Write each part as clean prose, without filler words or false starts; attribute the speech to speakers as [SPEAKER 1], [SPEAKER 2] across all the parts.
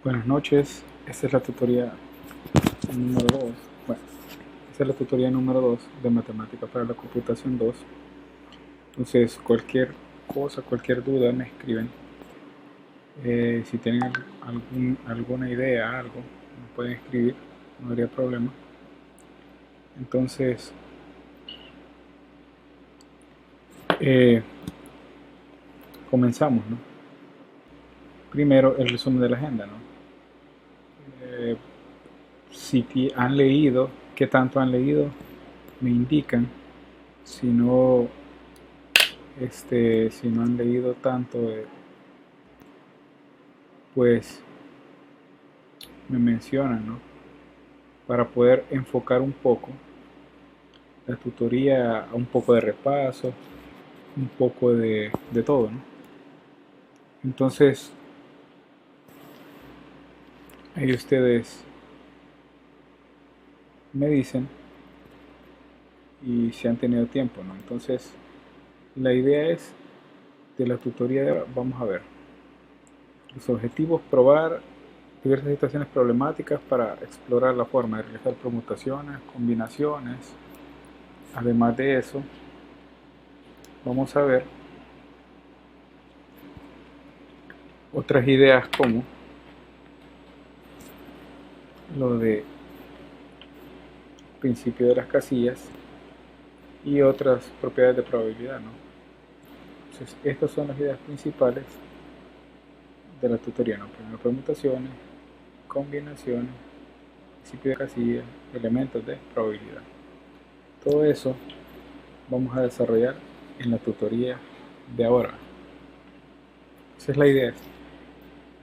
[SPEAKER 1] Buenas noches, esta es la tutoría número 2. Bueno, esta es la tutoría número 2 de Matemática para la Computación 2. Entonces, cualquier cosa, cualquier duda me escriben. Si tienen alguna idea, algo, me pueden escribir, no habría problema. Entonces, comenzamos, ¿no? Primero, el resumen de la agenda, ¿no? Si han leído, qué tanto han leído, me indican. Si no, si no han leído tanto, pues me mencionan, ¿no? Para poder enfocar un poco la tutoría a un poco de repaso, un poco de todo, ¿no? Entonces, ahí ustedes me dicen y si han tenido tiempo, ¿no? Entonces, la idea es de la tutoría de ahora, vamos a ver los objetivos: probar diversas situaciones problemáticas para explorar la forma de realizar permutaciones, combinaciones. Además de eso, vamos a ver otras ideas como lo de principio de las casillas y otras propiedades de probabilidad, ¿no? Entonces, estas son las ideas principales de la tutoría, ¿no? Primero, permutaciones, combinaciones, principio de casillas, elementos de probabilidad. Todo eso vamos a desarrollar en la tutoría de ahora. Esa es la idea.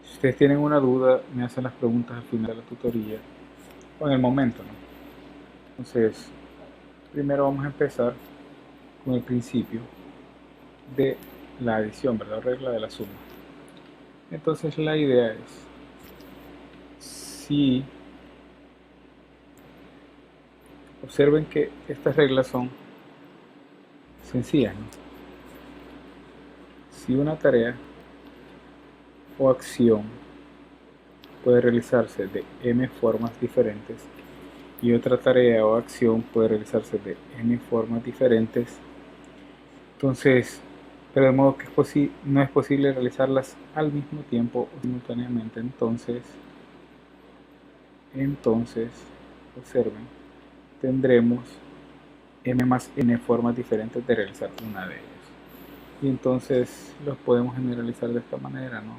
[SPEAKER 1] Si ustedes tienen una duda, me hacen las preguntas al final de la tutoría o en el momento, ¿no? Entonces, primero vamos a empezar con el principio de la adición, ¿verdad? Regla de la suma. Entonces la idea es, si observen que estas reglas son sencillas, ¿no? Si una tarea o acción puede realizarse de n formas diferentes y otra tarea o acción puede realizarse de n formas diferentes, entonces, pero de modo que no es posible realizarlas al mismo tiempo o simultáneamente, entonces observen, tendremos m más n formas diferentes de realizar una de ellas. Y entonces los podemos generalizar de esta manera, ¿no?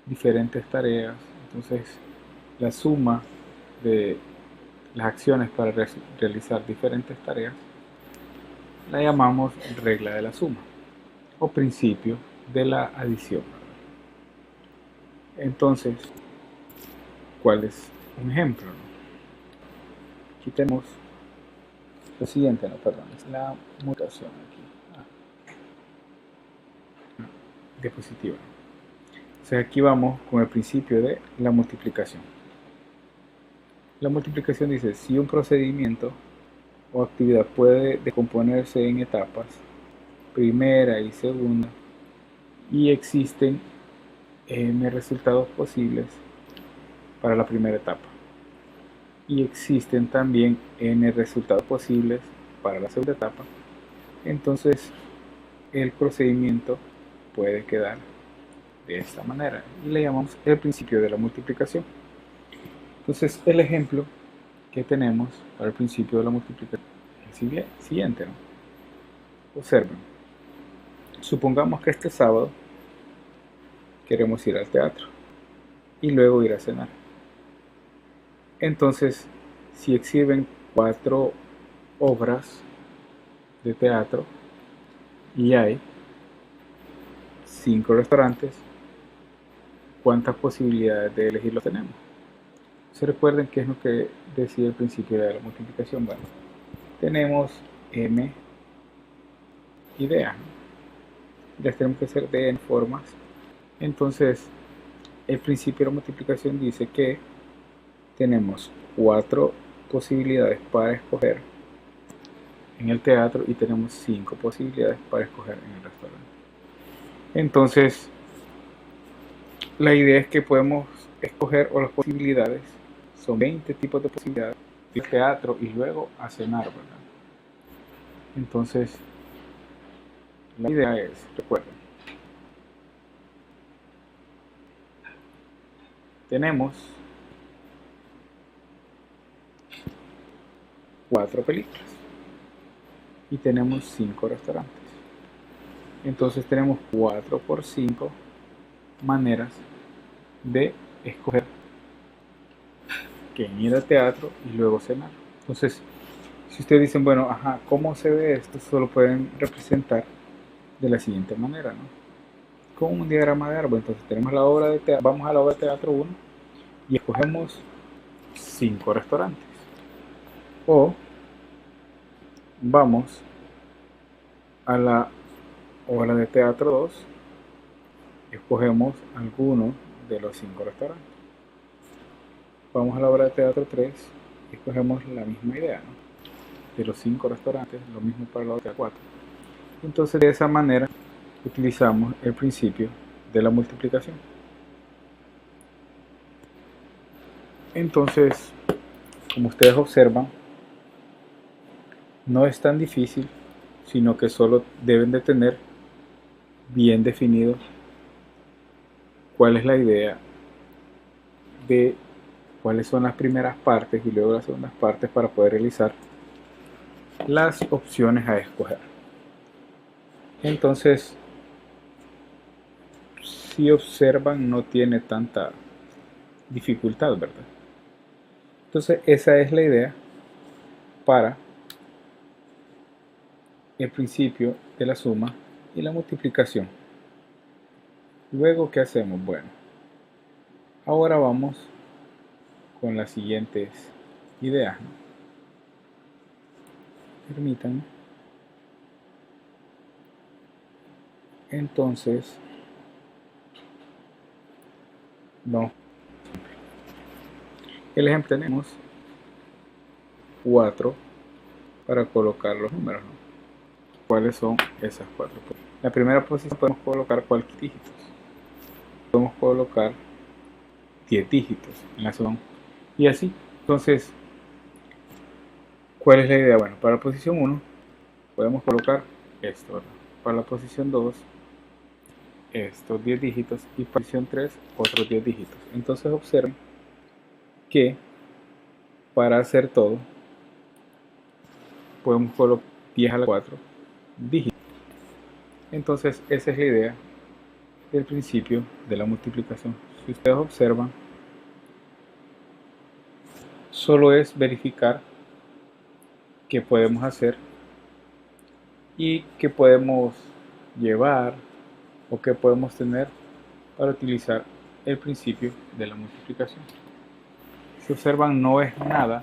[SPEAKER 1] Diferentes tareas. Entonces, la suma de las acciones para realizar diferentes tareas la llamamos regla de la suma o principio de la adición. Entonces, ¿cuál es un ejemplo, no? Aquí tenemos lo siguiente, no, perdón, es la mutación aquí. Diapositiva. O sea, aquí vamos con el principio de la multiplicación. La multiplicación dice, si un procedimiento o actividad puede decomponerse en etapas, primera y segunda, y existen n resultados posibles para la primera etapa, y existen también n resultados posibles para la segunda etapa, entonces el procedimiento puede quedar de esta manera y le llamamos el principio de la multiplicación. Entonces el ejemplo que tenemos para el principio de la multiplicación es el siguiente, ¿no? Observen, supongamos que este sábado queremos ir al teatro y luego ir a cenar. Entonces, si exhiben 4 obras de teatro y hay 5 restaurantes, ¿cuántas posibilidades de elegirlo tenemos? Se recuerden qué es lo que decía el principio de la multiplicación. Bueno, tenemos m ideas, ¿no? Las tenemos que hacer de n formas. Entonces, el principio de la multiplicación dice que tenemos 4 posibilidades para escoger en el teatro y tenemos 5 posibilidades para escoger en el restaurante. Entonces, la idea es que podemos escoger, o las posibilidades, son 20 tipos de posibilidades de teatro y luego a cenar, ¿verdad? Entonces, la idea es, recuerden, tenemos 4 películas y tenemos 5 restaurantes. Entonces tenemos 4 por 5 maneras de escoger quién ir al teatro y luego cenar. Entonces, si ustedes dicen, bueno, ajá, ¿cómo se ve esto? Solo pueden representar de la siguiente manera, ¿no? Con un diagrama de árbol. Entonces tenemos la obra de teatro, vamos a la obra de teatro 1 y escogemos 5 restaurantes. O vamos a la obra de teatro 2, escogemos alguno de los 5 restaurantes. Vamos a la obra de teatro 3 y escogemos la misma idea, ¿no? De los 5 restaurantes, lo mismo para la obra de 4. Entonces de esa manera utilizamos el principio de la multiplicación. Entonces, como ustedes observan, no es tan difícil, sino que solo deben de tener bien definido cuál es la idea de cuáles son las primeras partes y luego las segundas partes para poder realizar las opciones a escoger. Entonces, si observan, no tiene tanta dificultad, ¿verdad? Entonces, esa es la idea para el principio de la suma y la multiplicación. Luego, ¿qué hacemos? Bueno, ahora vamos con las siguientes ideas, ¿no? Permítanme. Entonces, no. El ejemplo, tenemos 4 para colocar los números, ¿no? ¿Cuáles son esas 4? La primera posición podemos colocar cualquier dígito. Podemos colocar 10 dígitos en la segunda. Y así. Entonces, ¿cuál es la idea? Bueno, para la posición 1 podemos colocar esto, ¿verdad? Para la posición 2, estos 10 dígitos. Y para la posición 3, otros 10 dígitos. Entonces observen que para hacer todo, podemos colocar 10 a la 4 dígitos. Entonces, esa es la idea del principio de la multiplicación. Si ustedes observan, solo es verificar qué podemos hacer y qué podemos llevar o qué podemos tener para utilizar el principio de la multiplicación. Si observan, no es nada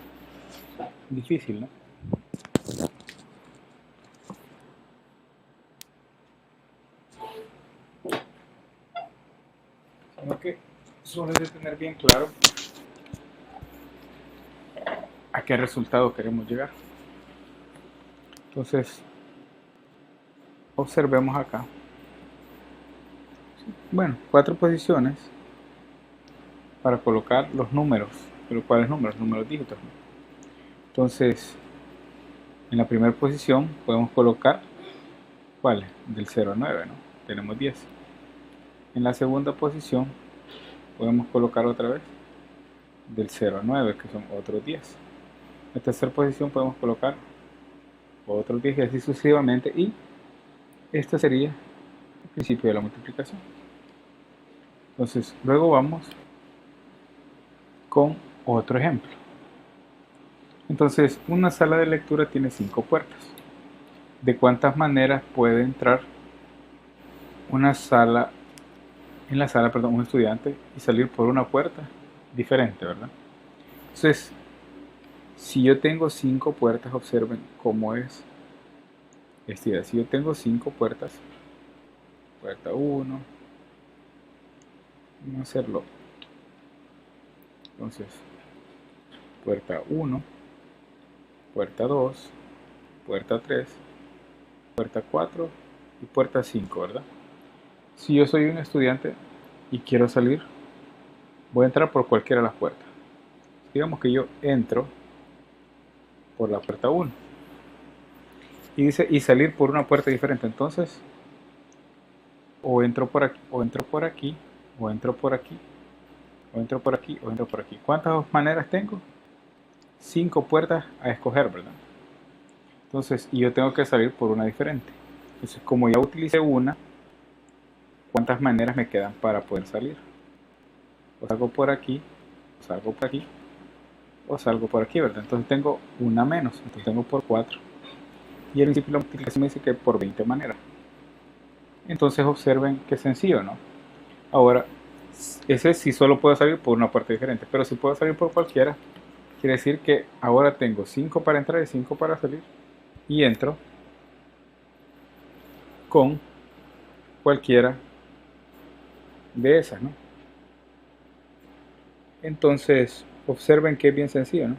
[SPEAKER 1] difícil, ¿no? Sino que solo es de tener bien claro a qué resultado queremos llegar. Entonces, observemos acá. Bueno, 4 posiciones para colocar los números. ¿Pero cuáles números? Números dígitos, ¿no? Entonces, en la primera posición podemos colocar, ¿cuáles? Del 0 a 9, ¿no? Tenemos 10. En la segunda posición podemos colocar otra vez del 0 a 9, que son otros 10. En la tercera posición podemos colocar otros 10 y así sucesivamente. Y este sería el principio de la multiplicación. Entonces, luego vamos con otro ejemplo. Entonces, una sala de lectura tiene 5 puertas. ¿De cuántas maneras puede entrar en la sala, un estudiante y salir por una puerta diferente, ¿verdad? Entonces, si yo tengo 5 puertas, observen cómo es esta idea. Si yo tengo 5 puertas, puerta 1, vamos a hacerlo. Entonces, puerta 1, puerta 2, puerta 3, puerta 4 y puerta 5, ¿verdad? Si yo soy un estudiante y quiero salir Voy a entrar por cualquiera de las puertas. Digamos que yo entro por la puerta 1 y dice y salir por una puerta diferente. Entonces, o entro por aquí, o entro por aquí, o entro por aquí, o entro por aquí, o entro por aquí. ¿Cuántas maneras tengo? 5 puertas a escoger, ¿verdad? Entonces, y yo tengo que salir por una diferente. Entonces, como ya utilicé una, ¿cuántas maneras me quedan para poder salir? O salgo por aquí, o salgo por aquí, o salgo por aquí, ¿verdad? Entonces tengo una menos, entonces tengo por 4. Y el principio de la multiplicación me dice que por 20 maneras. Entonces observen qué sencillo, ¿no? Ahora, ese sí solo puedo salir por una puerta diferente, pero si puedo salir por cualquiera, quiere decir que ahora tengo 5 para entrar y 5 para salir. Y entro con cualquiera de esas, ¿no? Entonces, observen que es bien sencillo, ¿no?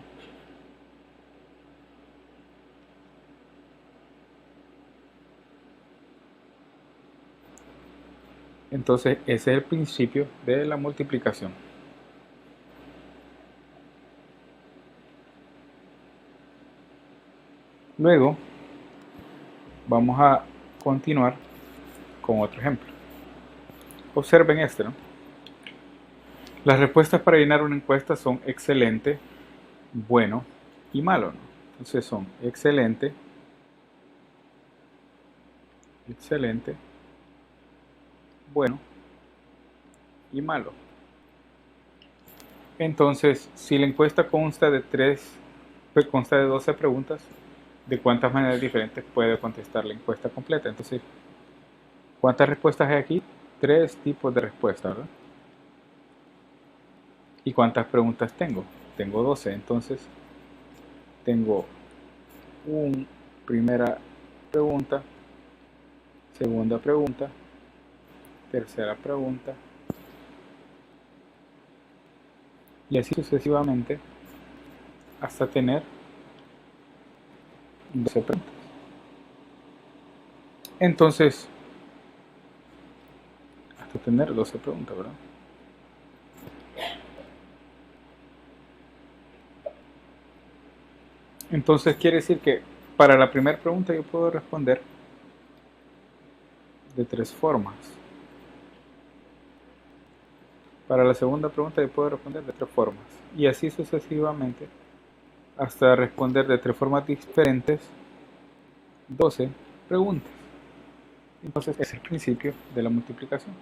[SPEAKER 1] Entonces, ese es el principio de la multiplicación. Luego, vamos a continuar con otro ejemplo. Observen este, ¿no? Las respuestas para llenar una encuesta son excelente, bueno y malo, ¿no? Entonces son excelente, excelente, bueno y malo. Entonces, si la encuesta consta de 12 preguntas, ¿de cuántas maneras diferentes puede contestar la encuesta completa? Entonces, ¿cuántas respuestas hay aquí? 3 tipos de respuestas, ¿verdad? ¿Y cuántas preguntas tengo? Tengo 12, entonces tengo una primera pregunta, segunda pregunta, tercera pregunta, y así sucesivamente hasta tener 12 preguntas. Entonces, hasta tener 12 preguntas, ¿verdad? Entonces quiere decir que para la primera pregunta yo puedo responder de 3 formas. Para la segunda pregunta yo puedo responder de 3 formas. Y así sucesivamente hasta responder de 3 formas diferentes 12 preguntas. Entonces ese es el principio de la multiplicación.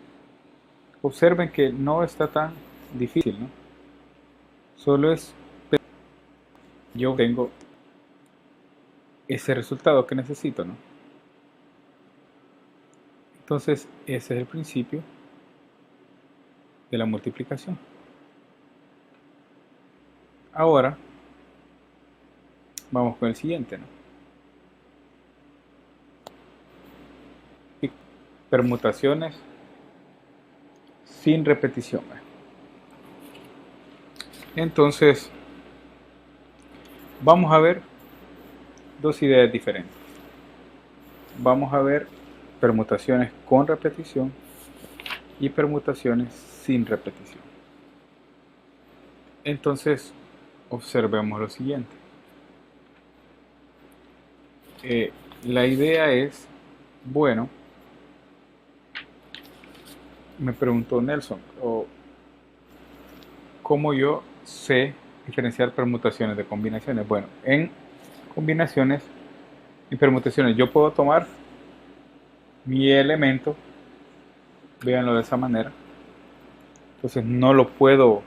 [SPEAKER 1] Observen que no está tan difícil, ¿no? Solo es yo tengo ese resultado que necesito, ¿no? Entonces ese es el principio de la multiplicación. Ahora vamos con el siguiente, ¿no? Permutaciones sin repetición. Entonces vamos a ver dos ideas diferentes. Vamos a ver permutaciones con repetición y permutaciones sin repetición. Entonces observemos lo siguiente. La idea es, bueno, me preguntó Nelson, ¿cómo yo sé diferenciar permutaciones de combinaciones? Bueno, en combinaciones y permutaciones yo puedo tomar mi elemento, véanlo de esa manera, entonces no lo puedo,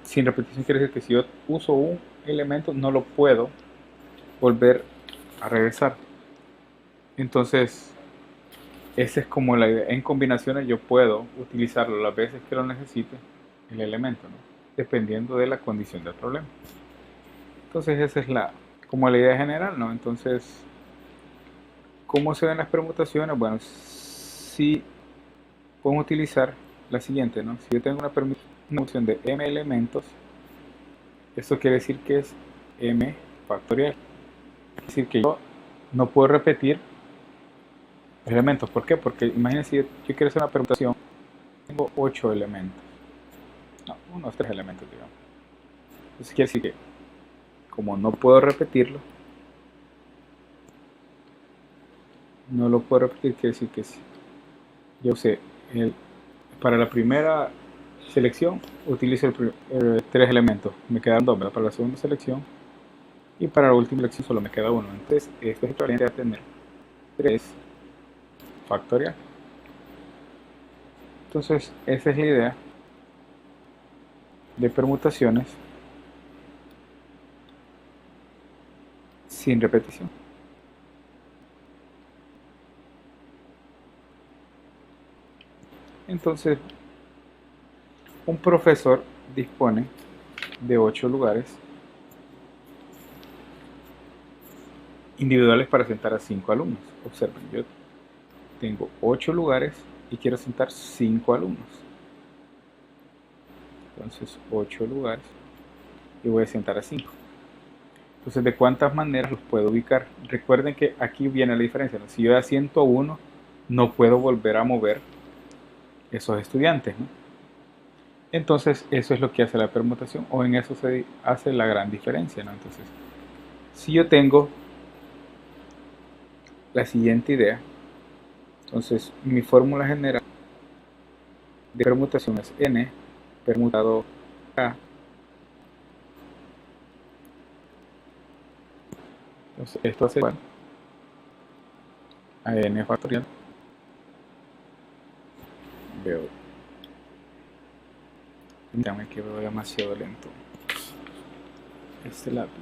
[SPEAKER 1] sin repetición quiere decir que si yo uso un elemento no lo puedo volver a regresar. Entonces esa es como la idea. En combinaciones yo puedo utilizarlo las veces que lo necesite el elemento, ¿no? Dependiendo de la condición del problema. Entonces esa es como la idea general, ¿no? Entonces, ¿cómo se ven las permutaciones? Bueno, si podemos utilizar la siguiente, ¿no? Si yo tengo una permutación de m elementos, esto quiere decir que es m factorial. Es decir, que yo no puedo repetir elementos. ¿Por qué? Porque imagínense, yo quiero hacer una permutación, tengo 8 elementos. no, unos 3 elementos, digamos. Entonces quiere decir que como no puedo repetirlo, no lo puedo repetir, quiere decir que si yo usé para la primera selección utilizo 3 elementos, me quedan 2, ¿verdad? Para la segunda selección y para la última selección solo me queda 1. Entonces esto es equivalente a tener 3 factorial. Entonces esa es la idea de permutaciones sin repetición. Entonces un profesor dispone de 8 lugares individuales para sentar a 5 alumnos. Observen, yo tengo 8 lugares y quiero sentar 5 alumnos. Entonces 8 lugares y voy a sentar a 5. Entonces, ¿de cuántas maneras los puedo ubicar? Recuerden que aquí viene la diferencia, ¿no? Si yo asiento a uno, no puedo volver a mover esos estudiantes, ¿no? Entonces, eso es lo que hace la permutación, o en eso se hace la gran diferencia, ¿no? Entonces, si yo tengo la siguiente idea, entonces mi fórmula general de permutación es n permutado k. Entonces, esto hace igual a n factorial. Dígame que veo demasiado lento este lápiz.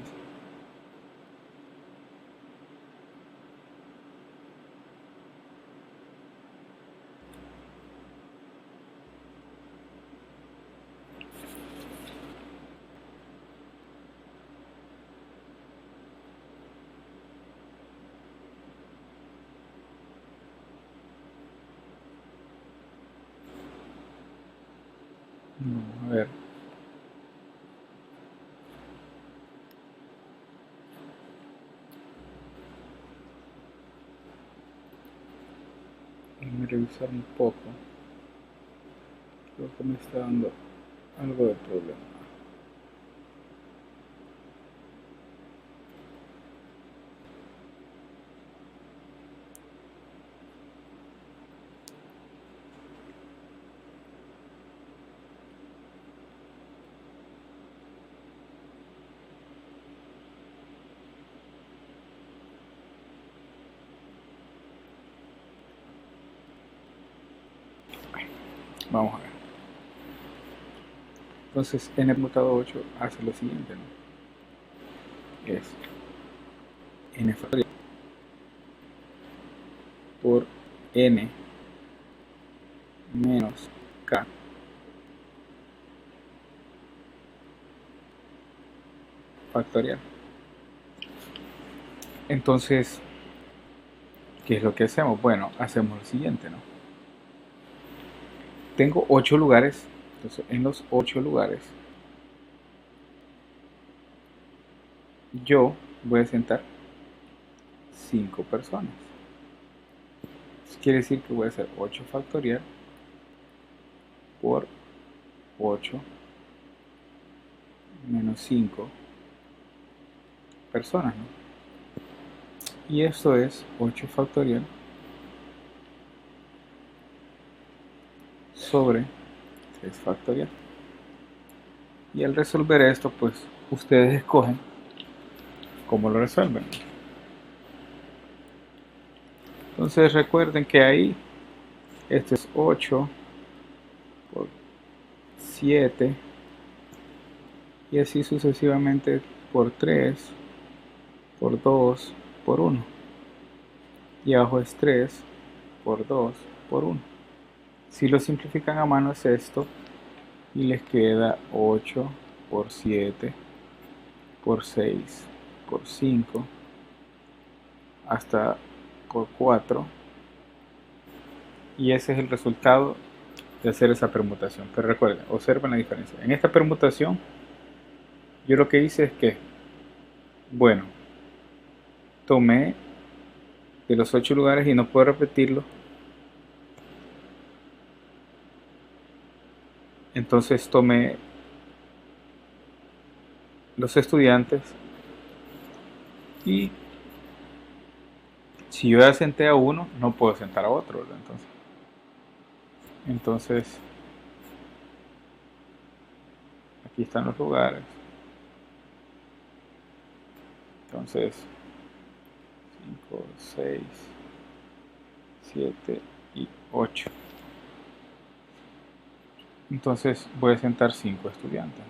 [SPEAKER 1] No, a ver. Déjame revisar un poco. Creo que me está dando algo de problema. Vamos a ver. Entonces, n permutado 8 hace lo siguiente, ¿no? Es n factorial por n menos k factorial. Entonces, ¿qué es lo que hacemos? Bueno, hacemos lo siguiente, ¿no? Tengo 8 lugares, entonces en los 8 lugares yo voy a sentar 5 personas. Eso quiere decir que voy a hacer 8 factorial por 8 menos 5 personas, ¿no? Y esto es 8 factorial sobre 3 factorial. Y al resolver esto, pues ustedes escogen cómo lo resuelven. Entonces recuerden que ahí esto es 8 por 7 y así sucesivamente por 3 por 2 por 1 y abajo es 3 por 2 por 1. Si lo simplifican a mano es esto y les queda 8 por 7 por 6 por 5 hasta por 4 y ese es el resultado de hacer esa permutación. Pero recuerden, observen la diferencia. En esta permutación yo lo que hice es que, bueno, tomé de los 8 lugares y no puedo repetirlo, entonces tomé los estudiantes, y si yo ya senté a uno, no puedo sentar a otro, ¿verdad? Entonces, aquí están los lugares. Entonces, 5, 6, 7 y 8. Entonces voy a sentar 5 estudiantes,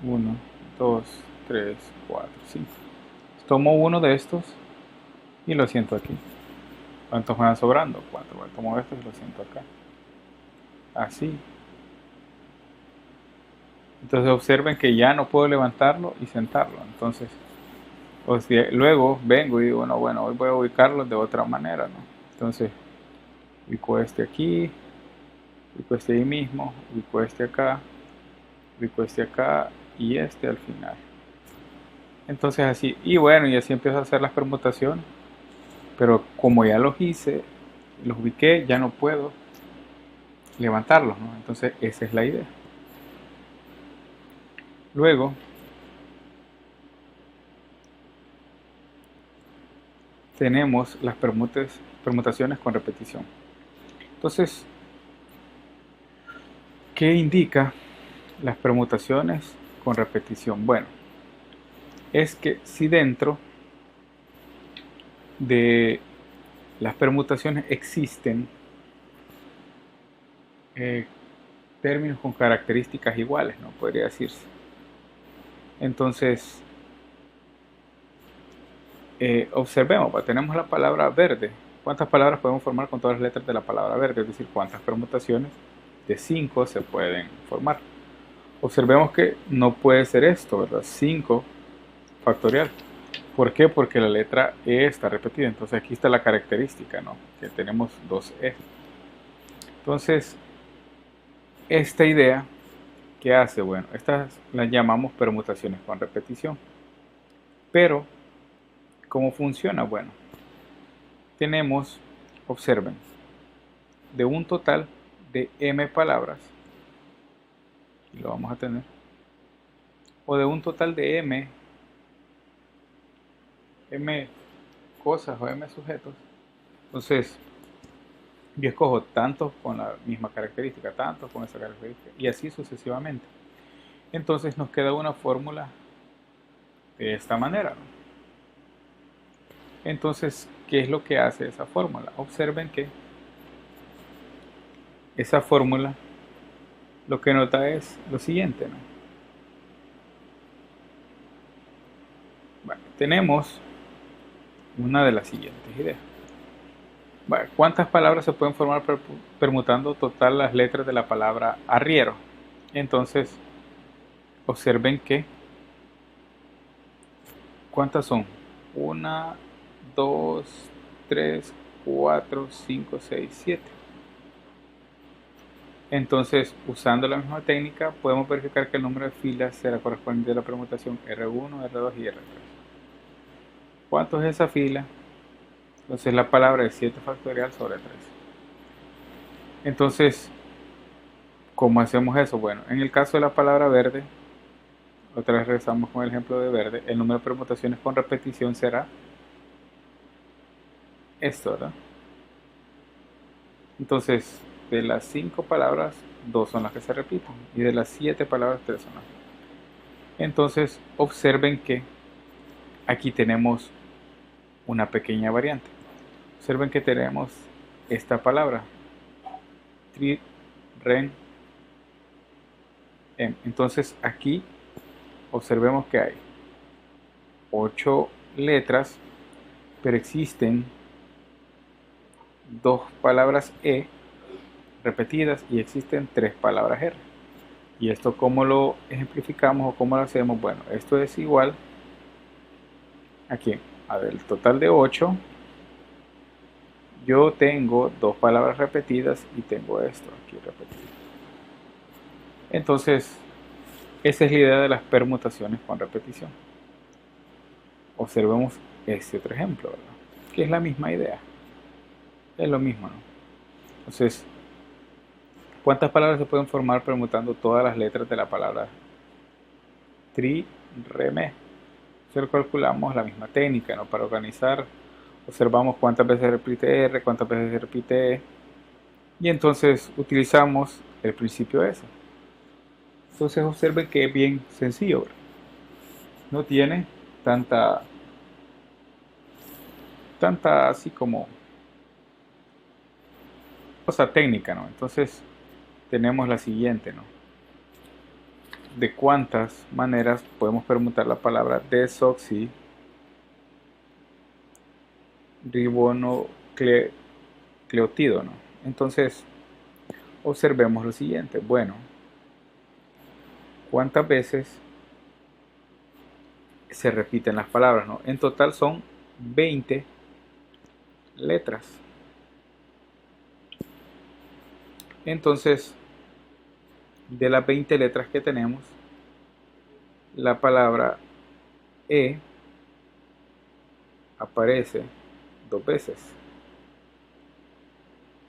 [SPEAKER 1] ¿no? 1, 2, 3, 4, 5. Tomo uno de estos y lo siento aquí. ¿Cuántos me van sobrando? 4. Tomo estos y lo siento acá. Así. Entonces observen que ya no puedo levantarlo y sentarlo. Entonces, luego vengo y digo, no, bueno, hoy voy a ubicarlo de otra manera, ¿no? Entonces, ubico este aquí, ubico este ahí mismo, ubico este acá y este al final. Entonces así, y bueno, y así empiezo a hacer las permutaciones, pero como ya los hice, los ubiqué, ya no puedo levantarlos, ¿no? Entonces esa es la idea. Luego tenemos las permutaciones con repetición. Entonces, ¿qué indica las permutaciones con repetición? Bueno, es que si dentro de las permutaciones existen términos con características iguales, ¿no? Podría decirse. Entonces, observemos, tenemos la palabra verde. ¿Cuántas palabras podemos formar con todas las letras de la palabra verde? Es decir, ¿cuántas permutaciones de 5 se pueden formar? Observemos que no puede ser esto, ¿verdad? 5 factorial. ¿Por qué? Porque la letra E está repetida. Entonces aquí está la característica, ¿no? Que tenemos 2E. Entonces, esta idea, ¿qué hace? Bueno, estas las llamamos permutaciones con repetición. Pero, ¿cómo funciona? Bueno, tenemos, observen, de un total de m palabras, y lo vamos a tener, o de un total de m cosas o m sujetos. Entonces, yo escojo tantos con la misma característica, tantos con esa característica, y así sucesivamente. Entonces nos queda una fórmula de esta manera, ¿no? Entonces, ¿qué es lo que hace esa fórmula? Observen que esa fórmula lo que nos da es lo siguiente, ¿no? Bueno, tenemos una de las siguientes ideas. Bueno, ¿cuántas palabras se pueden formar permutando total las letras de la palabra arriero? Entonces, observen que, ¿cuántas son? 1, 2, 3, 4, 5, 6, 7. Entonces, usando la misma técnica, podemos verificar que el número de filas será correspondiente a la permutación R1, R2 y R3. ¿Cuánto es esa fila? Entonces la palabra es 7 factorial sobre 3. Entonces, ¿cómo hacemos eso? Bueno, en el caso de la palabra verde, otra vez regresamos con el ejemplo de verde, el número de permutaciones con repetición será esto, ¿verdad? Entonces, de las 5 palabras, 2 son las que se repiten, y de las 7 palabras, 3 son las que se repiten. Entonces, observen que aquí tenemos una pequeña variante. Observen que tenemos esta palabra, tri, ren, em. Entonces aquí observemos que hay 8 letras, pero existen 2 palabras E repetidas y existen 3 palabras R. ¿Y esto cómo lo ejemplificamos o cómo lo hacemos? Bueno, esto es igual aquí, a ver, el total de 8. Yo tengo 2 palabras repetidas y tengo esto aquí repetido. Entonces, esa es la idea de las permutaciones con repetición. Observemos este otro ejemplo, ¿verdad? Que es la misma idea. Es lo mismo, ¿no? Entonces, ¿cuántas palabras se pueden formar permutando todas las letras de la palabra tri, re, me. Entonces calculamos la misma técnica, ¿no? Para organizar, observamos cuántas veces repite R, cuántas veces repite E, y entonces utilizamos el principio S. Entonces observen que es bien sencillo, ¿verdad? No tiene tanta así como cosa técnica, ¿no? Entonces tenemos la siguiente, ¿no? De cuántas maneras podemos permutar la palabra desoxirribonucleótido, ¿no? Entonces observemos lo siguiente. Bueno, ¿cuántas veces se repiten las palabras, ¿no? En total son 20 letras. Entonces, de las 20 letras que tenemos, la palabra E aparece 2 veces.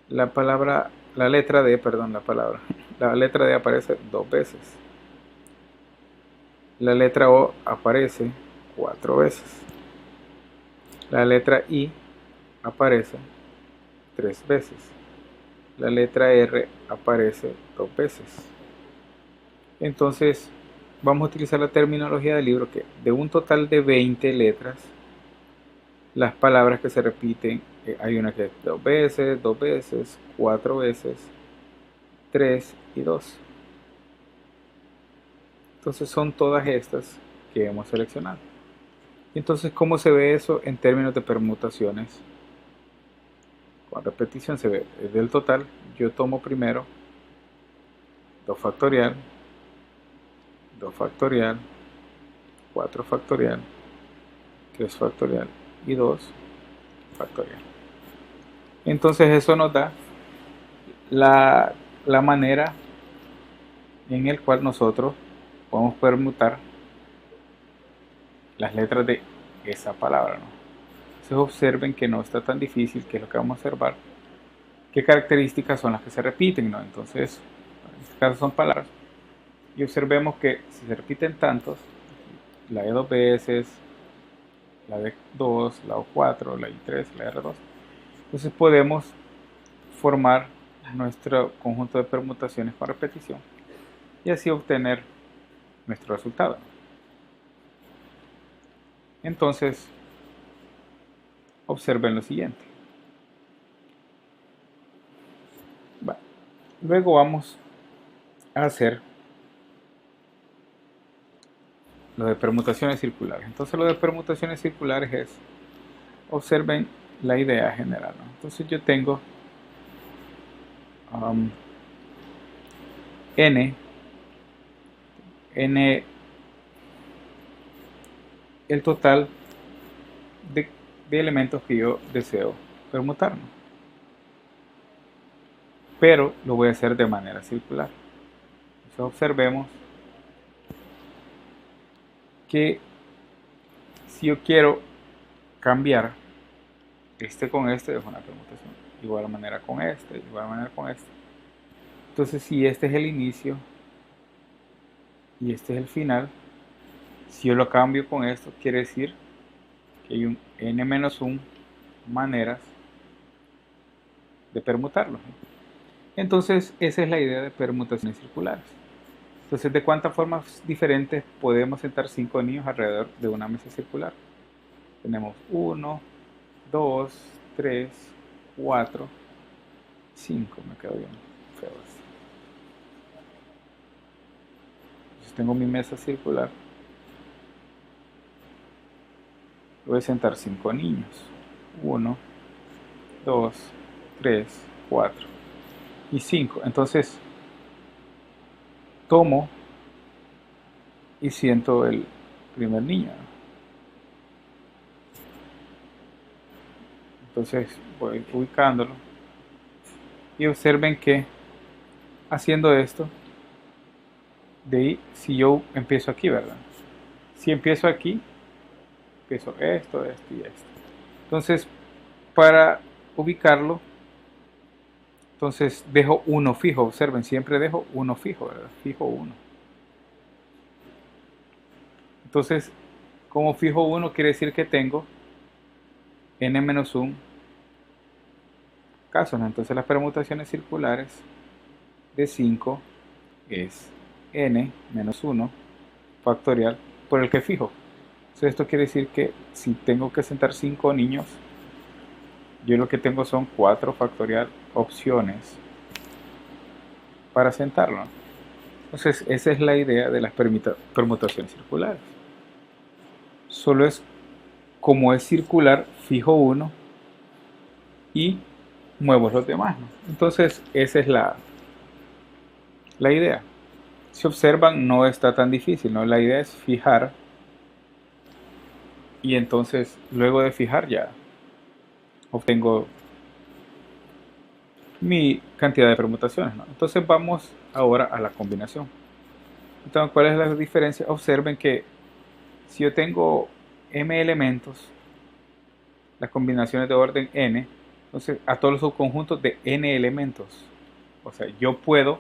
[SPEAKER 1] La letra D aparece 2 veces. La letra O aparece 4 veces. La letra I aparece 3 veces. La letra R aparece 2 veces. Entonces, vamos a utilizar la terminología del libro, que de un total de 20 letras, las palabras que se repiten, hay una que es 2 veces, 4 veces, 3 y 2. Entonces son todas estas que hemos seleccionado. Entonces, ¿cómo se ve eso en términos de permutaciones? Con repetición se ve del total. Yo tomo primero 2 factorial, 2 factorial, 4 factorial, 3 factorial y 2 factorial. Entonces eso nos da la manera en el cual nosotros podemos permutar las letras de esa palabra, ¿no? Entonces observen que no está tan difícil, que es lo que vamos a observar. ¿Qué características son las que se repiten, ¿no? Entonces, en este caso son palabras. Y observemos que si se repiten tantos, la E 2 veces, la D2, la O4, la I3, la R2, entonces podemos formar nuestro conjunto de permutaciones con repetición y así obtener nuestro resultado. Entonces, observen lo siguiente. Luego vamos a hacer lo de permutaciones circulares. Entonces lo de permutaciones circulares es, observen la idea general, ¿no? Entonces yo tengo n el total de elementos que yo deseo permutar, ¿no? Pero lo voy a hacer de manera circular. Entonces observemos que si yo quiero cambiar este con este, es una permutación. Igual manera con este, igual manera con este. Entonces si este es el inicio y este es el final, si yo lo cambio con esto, quiere decir que hay un n-1 maneras de permutarlo. Entonces esa es la idea de permutaciones circulares. Entonces, ¿de cuántas formas diferentes podemos sentar 5 niños alrededor de una mesa circular? Tenemos 1, 2, 3, 4, 5. Me quedo bien feo así. Entonces tengo mi mesa circular. Voy a sentar 5 niños. 1, 2, 3, 4 y 5. Entonces tomo y siento el primer niño. Entonces voy ubicándolo y observen que haciendo esto, de ahí, si yo empiezo aquí, ¿verdad? Si empiezo aquí, empiezo esto y esto. Entonces, para ubicarlo, entonces dejo uno fijo. Observen, siempre dejo uno fijo, ¿verdad? Fijo 1. Entonces, como fijo 1 quiere decir que tengo n-1 casos, ¿no? Entonces las permutaciones circulares de 5 es n-1 factorial por el que fijo. Entonces esto quiere decir que si tengo que sentar 5 niños, yo lo que tengo son 4 factorial opciones para sentarlo. Entonces esa es la idea de las permutaciones circulares. Solo es como es circular, fijo 1 y muevo los demás, ¿no? Entonces esa es la idea. Si observan, no está tan difícil, ¿no? La idea es fijar y entonces luego de fijar ya obtengo mi cantidad de permutaciones, ¿no? Entonces vamos ahora a la combinación. Entonces, ¿cuál es la diferencia? Observen que si yo tengo m elementos, las combinaciones de orden n, entonces a todos los subconjuntos de n elementos. O sea, yo puedo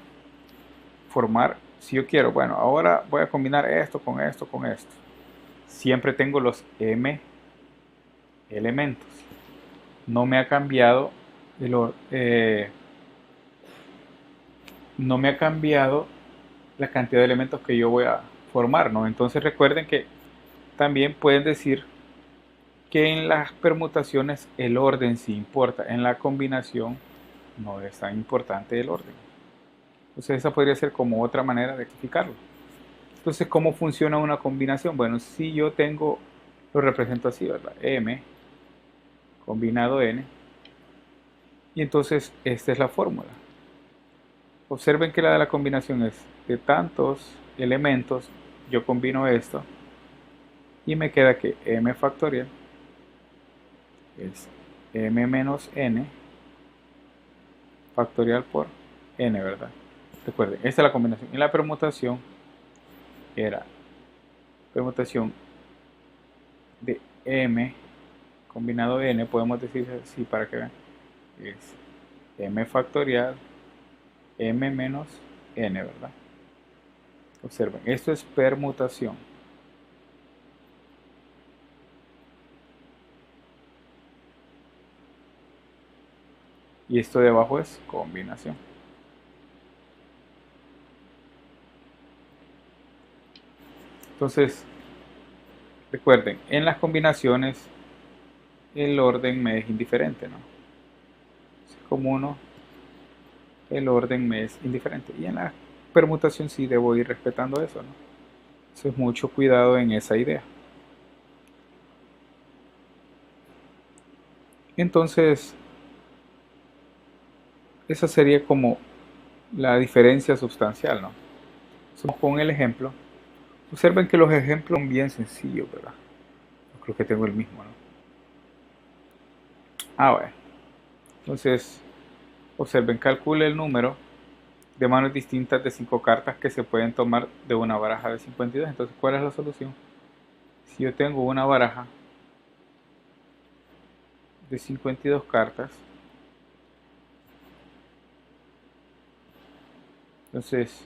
[SPEAKER 1] formar, si yo quiero, bueno, ahora voy a combinar esto con esto con esto. Siempre tengo los m elementos. No me ha cambiado no me ha cambiado la cantidad de elementos que yo voy a formar, ¿no? Entonces recuerden que también pueden decir que en las permutaciones el orden sí importa, en la combinación no es tan importante el orden. Entonces esa podría ser como otra manera de explicarlo. Entonces, ¿cómo funciona una combinación? Bueno, si yo tengo, lo represento así, ¿verdad? M combinado n, y entonces esta es la fórmula. Observen que la de la combinación es de tantos elementos, yo combino esto y me queda que m factorial es m menos n factorial por n, ¿verdad? Recuerden, esta es la combinación. Y la permutación era permutación de m combinado n, podemos decir así para que vean, es m factorial m menos n, ¿verdad? Observen, esto es permutación. Y esto de abajo es combinación. Entonces, recuerden, en las combinaciones el orden me es indiferente, ¿no? Como uno, el orden me es indiferente. Y en la permutación sí debo ir respetando eso, ¿no? Entonces, mucho cuidado en esa idea. Entonces, esa sería como la diferencia sustancial, ¿no? Entonces, con el ejemplo. Observen que los ejemplos son bien sencillos, ¿verdad? Yo creo que tengo el mismo, ¿no? Bueno. Entonces, observen, calcule el número de manos distintas de 5 cartas que se pueden tomar de una baraja de 52. Entonces, ¿cuál es la solución? Si yo tengo una baraja de 52 cartas, entonces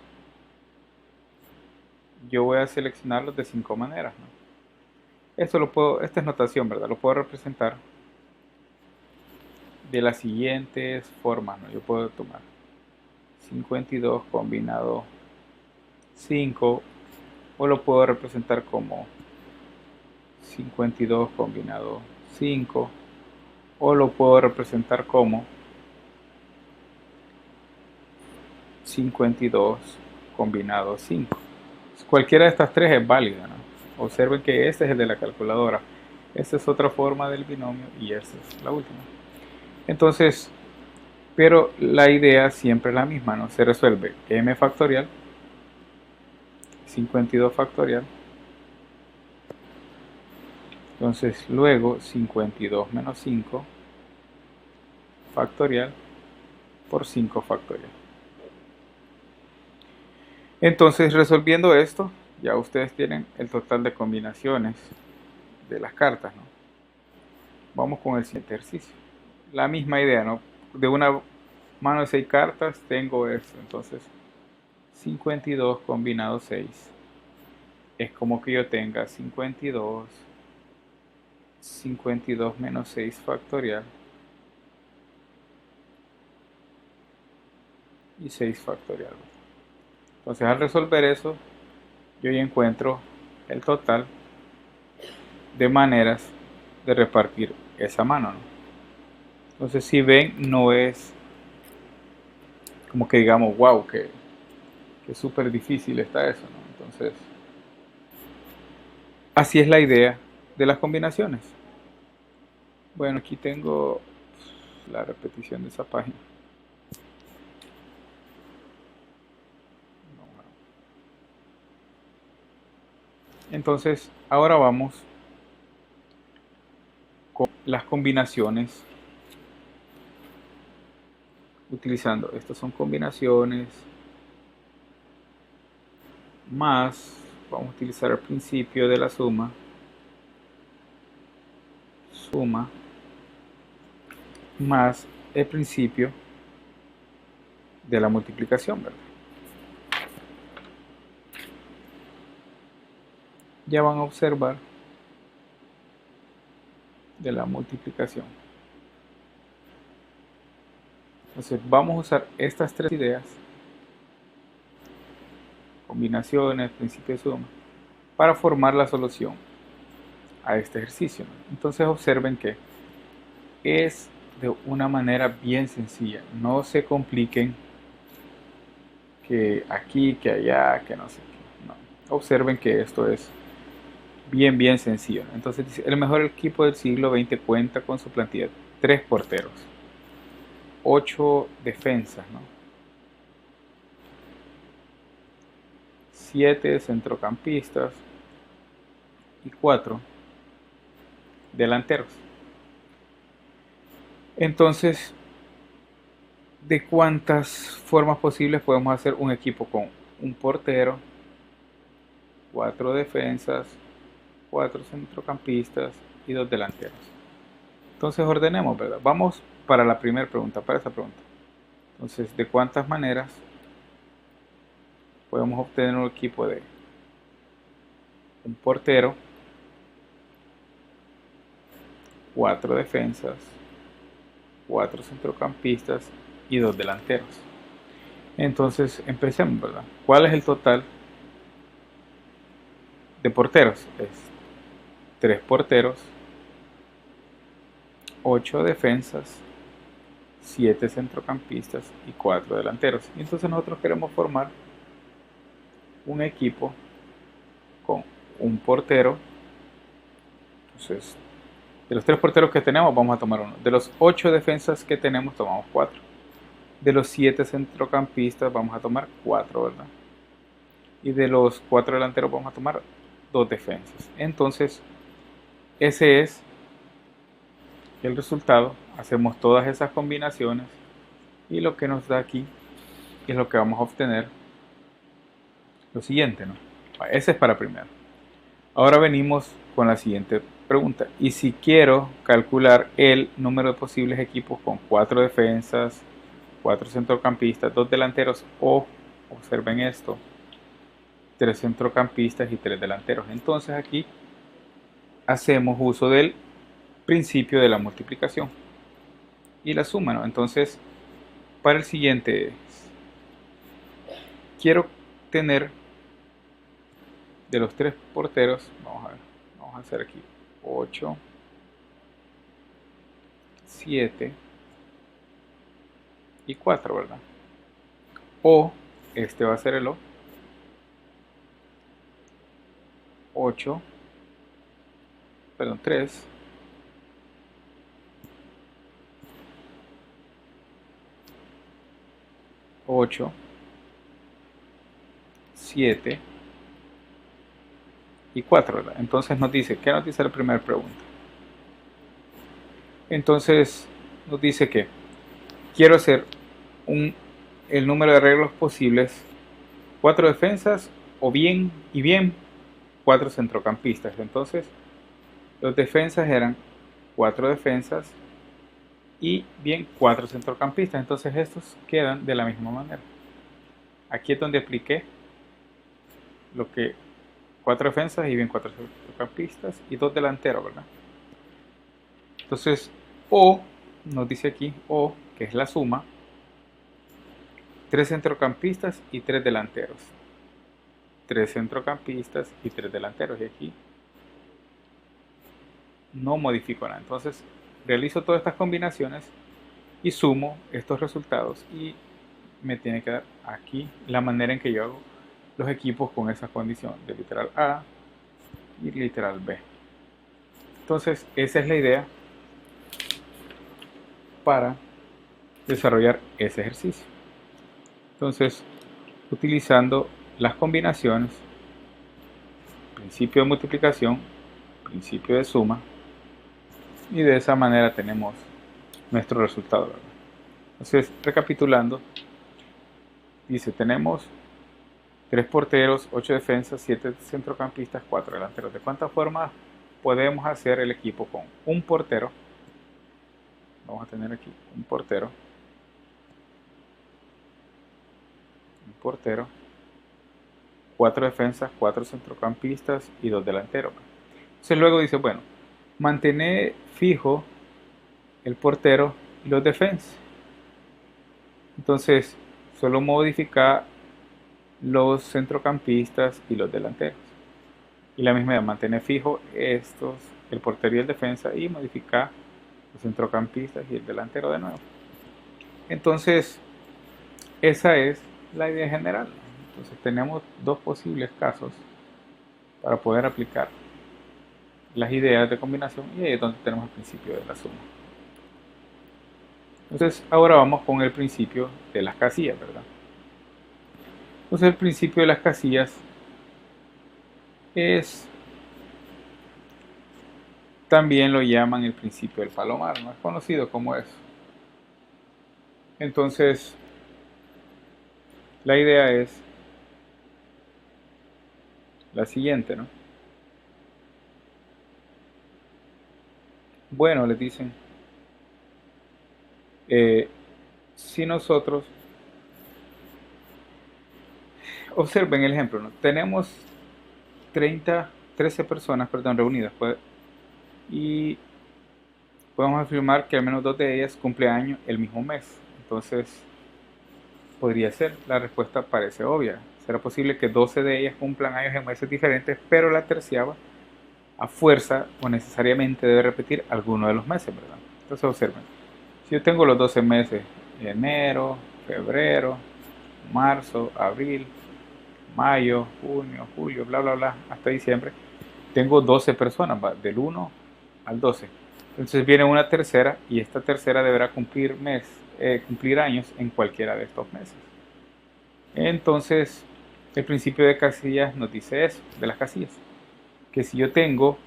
[SPEAKER 1] yo voy a seleccionarlos de 5 maneras, ¿no? Esta es notación, ¿verdad? Lo puedo representar de las siguientes formas, ¿no? Yo puedo tomar 52 combinado 5, o lo puedo representar como 52 combinado 5, o lo puedo representar como 52 combinado 5. Cualquiera de estas tres es válida, ¿no? Observen que este es el de la calculadora, esta es otra forma del binomio y esta es la última. Entonces, pero la idea siempre es la misma, ¿no? Se resuelve m factorial, 52 factorial, entonces luego 52 menos 5 factorial por 5 factorial. Entonces, resolviendo esto, ya ustedes tienen el total de combinaciones de las cartas, ¿no? Vamos con el siguiente ejercicio. La misma idea, ¿no? De una mano de 6 cartas tengo esto, entonces 52 combinado 6 es como que yo tenga 52 menos 6 factorial y 6 factorial. Entonces al resolver eso, yo ya encuentro el total de maneras de repartir esa mano, ¿no? Entonces si ven, no es como que digamos, wow, que súper difícil está eso, ¿no? Entonces, así es la idea de las combinaciones. Bueno, aquí tengo la repetición de esa página. Entonces, ahora vamos con las combinaciones utilizando, estas son combinaciones más, vamos a utilizar el principio de la suma más el principio de la multiplicación, ¿verdad? Ya van a observar de la multiplicación. Entonces vamos a usar estas tres ideas, combinaciones, principio de suma, para formar la solución a este ejercicio. Entonces observen que es de una manera bien sencilla, no se compliquen que aquí, que allá, que no sé qué. No. Observen que esto es bien sencillo. Entonces dice, el mejor equipo del siglo XX cuenta con su plantilla: 3 porteros, 8 defensas, ¿no? 7 centrocampistas y 4 delanteros. Entonces, ¿de cuántas formas posibles podemos hacer un equipo con un portero, 4 defensas, 4 centrocampistas y 2 delanteros? Entonces ordenemos, ¿verdad? Vamos para la primera pregunta, para esa pregunta. Entonces, ¿de cuántas maneras podemos obtener un equipo de un portero, 4 defensas, 4 centrocampistas y 2 delanteros? Entonces empecemos, ¿verdad? ¿Cuál es el total de porteros? Es 3 porteros, 8 defensas, 7 centrocampistas y 4 delanteros. Y entonces nosotros queremos formar un equipo con un portero. Entonces, de los 3 porteros que tenemos vamos a tomar uno. De los 8 defensas que tenemos tomamos 4. De los 7 centrocampistas vamos a tomar 4, ¿verdad? Y de los 4 delanteros vamos a tomar 2 defensas. Entonces, ese es el resultado. Hacemos todas esas combinaciones y lo que nos da aquí es lo que vamos a obtener. Lo siguiente, ¿no? Ese es para primero. Ahora venimos con la siguiente pregunta. Y si quiero calcular el número de posibles equipos con 4 defensas, 4 centrocampistas, 2 delanteros o, observen esto, 3 centrocampistas y 3 delanteros. Entonces aquí hacemos uso del principio de la multiplicación y la suma, ¿no? Entonces, para el siguiente, quiero tener de los 3 porteros, vamos a ver, vamos a hacer aquí 8, 7 y 4, ¿verdad? O este va a ser el O, 8, perdón, 3, 8, 7 y 4, ¿verdad? Entonces nos dice, ¿qué nos dice la primera pregunta? Entonces nos dice que quiero hacer el número de arreglos posibles, 4 defensas o bien 4 centrocampistas. Entonces los defensas eran 4 defensas y bien 4 centrocampistas. Entonces estos quedan de la misma manera. Aquí es donde apliqué 4 defensas y bien 4 centrocampistas y 2 delanteros, ¿verdad? Entonces, o, nos dice aquí, o, que es la suma, 3 centrocampistas y 3 delanteros. 3 centrocampistas y 3 delanteros. Y aquí no modifico nada. Entonces, realizo todas estas combinaciones y sumo estos resultados y me tiene que dar aquí la manera en que yo hago los equipos con esa condición de literal A y literal B. Entonces, esa es la idea para desarrollar ese ejercicio. Entonces, utilizando las combinaciones, principio de multiplicación, principio de suma, y de esa manera tenemos nuestro resultado, ¿verdad? Entonces, recapitulando, dice, tenemos 3 porteros, 8 defensas, 7 centrocampistas, 4 delanteros. ¿De cuántas formas podemos hacer el equipo con un portero? Vamos a tener aquí un portero, 4 defensas, 4 centrocampistas y 2 delanteros. Entonces luego dice, bueno, mantener fijo el portero y los defensas. Entonces solo modificar los centrocampistas y los delanteros. Y la misma idea, mantener fijo estos, el portero y el defensa, y modificar los centrocampistas y el delantero de nuevo. Entonces, esa es la idea general. Entonces tenemos dos posibles casos para poder aplicar las ideas de combinación, y ahí es donde tenemos el principio de la suma. Entonces ahora vamos con el principio de las casillas, ¿verdad? Entonces el principio de las casillas también lo llaman el principio del palomar, no es conocido como eso. Entonces la idea es la siguiente, ¿no? Bueno, les dicen, si nosotros, observen el ejemplo, ¿no? Tenemos 13 personas, reunidas, pues, y podemos afirmar que al menos 2 de ellas cumpleaños el mismo mes. Entonces, podría ser, la respuesta parece obvia. Será posible que 12 de ellas cumplan años en meses diferentes, pero la terciava a fuerza o necesariamente debe repetir alguno de los meses, ¿verdad? Entonces observen, si yo tengo los 12 meses, enero, febrero, marzo, abril, mayo, junio, julio, bla, bla, bla, hasta diciembre, tengo 12 personas, ¿va? Del 1 al 12. Entonces viene una tercera y esta tercera deberá cumplir años en cualquiera de estos meses. Entonces, el principio de casillas nos dice eso, de las casillas, que si yo tengo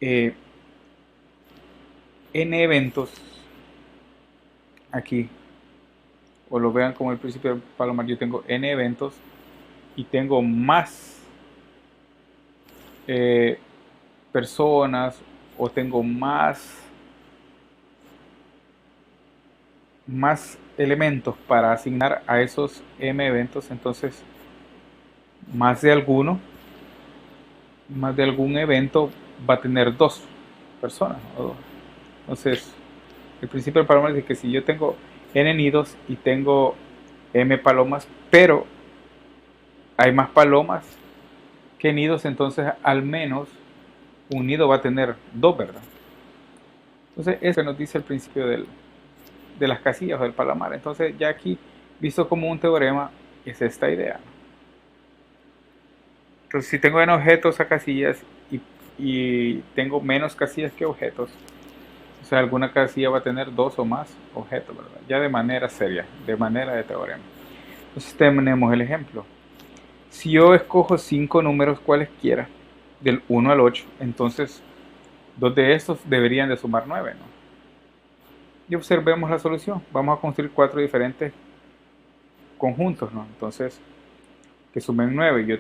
[SPEAKER 1] n eventos aquí, o lo vean como el principio del palomar, yo tengo n eventos y tengo más personas, o tengo más elementos para asignar a esos m eventos, entonces más de algún evento va a tener 2 personas, ¿no? Entonces el principio del palomar dice que si yo tengo n nidos y tengo m palomas, pero hay más palomas que nidos, entonces al menos un nido va a tener 2, ¿verdad? Entonces eso nos dice el principio de las casillas o del palomar. Entonces ya aquí, visto como un teorema, es esta idea. Entonces si tengo n objetos a casillas y tengo menos casillas que objetos, o sea, alguna casilla va a tener 2 o más objetos, ¿verdad? Ya de manera seria, de manera de teorema. Entonces tenemos el ejemplo. Si yo escojo 5 números cualesquiera, del 1 al 8, entonces 2 de estos deberían de sumar 9, ¿no? Y observemos la solución. Vamos a construir 4 diferentes conjuntos, ¿no? Entonces, que sumen 9. Yo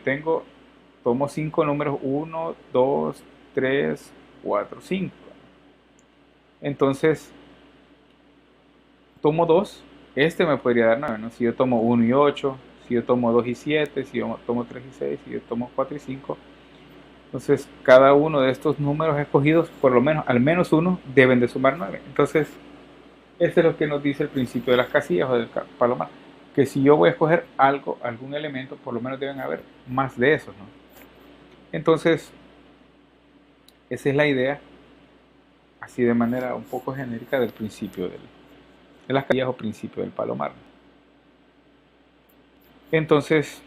[SPEAKER 1] tomo 5 números, 1, 2, 3, 4, 5. Entonces, tomo 2, este me podría dar 9, ¿no? Si yo tomo 1 y 8, si yo tomo 2 y 7, si yo tomo 3 y 6, si yo tomo 4 y 5. Entonces, cada uno de estos números escogidos, por lo menos, al menos uno, deben de sumar 9. Entonces, este es lo que nos dice el principio de las casillas o del palomar. Que si yo voy a escoger algo, algún elemento, por lo menos deben haber más de esos, ¿no? Entonces, esa es la idea, así de manera un poco genérica, del principio de las casillas o principio del palomar. Entonces,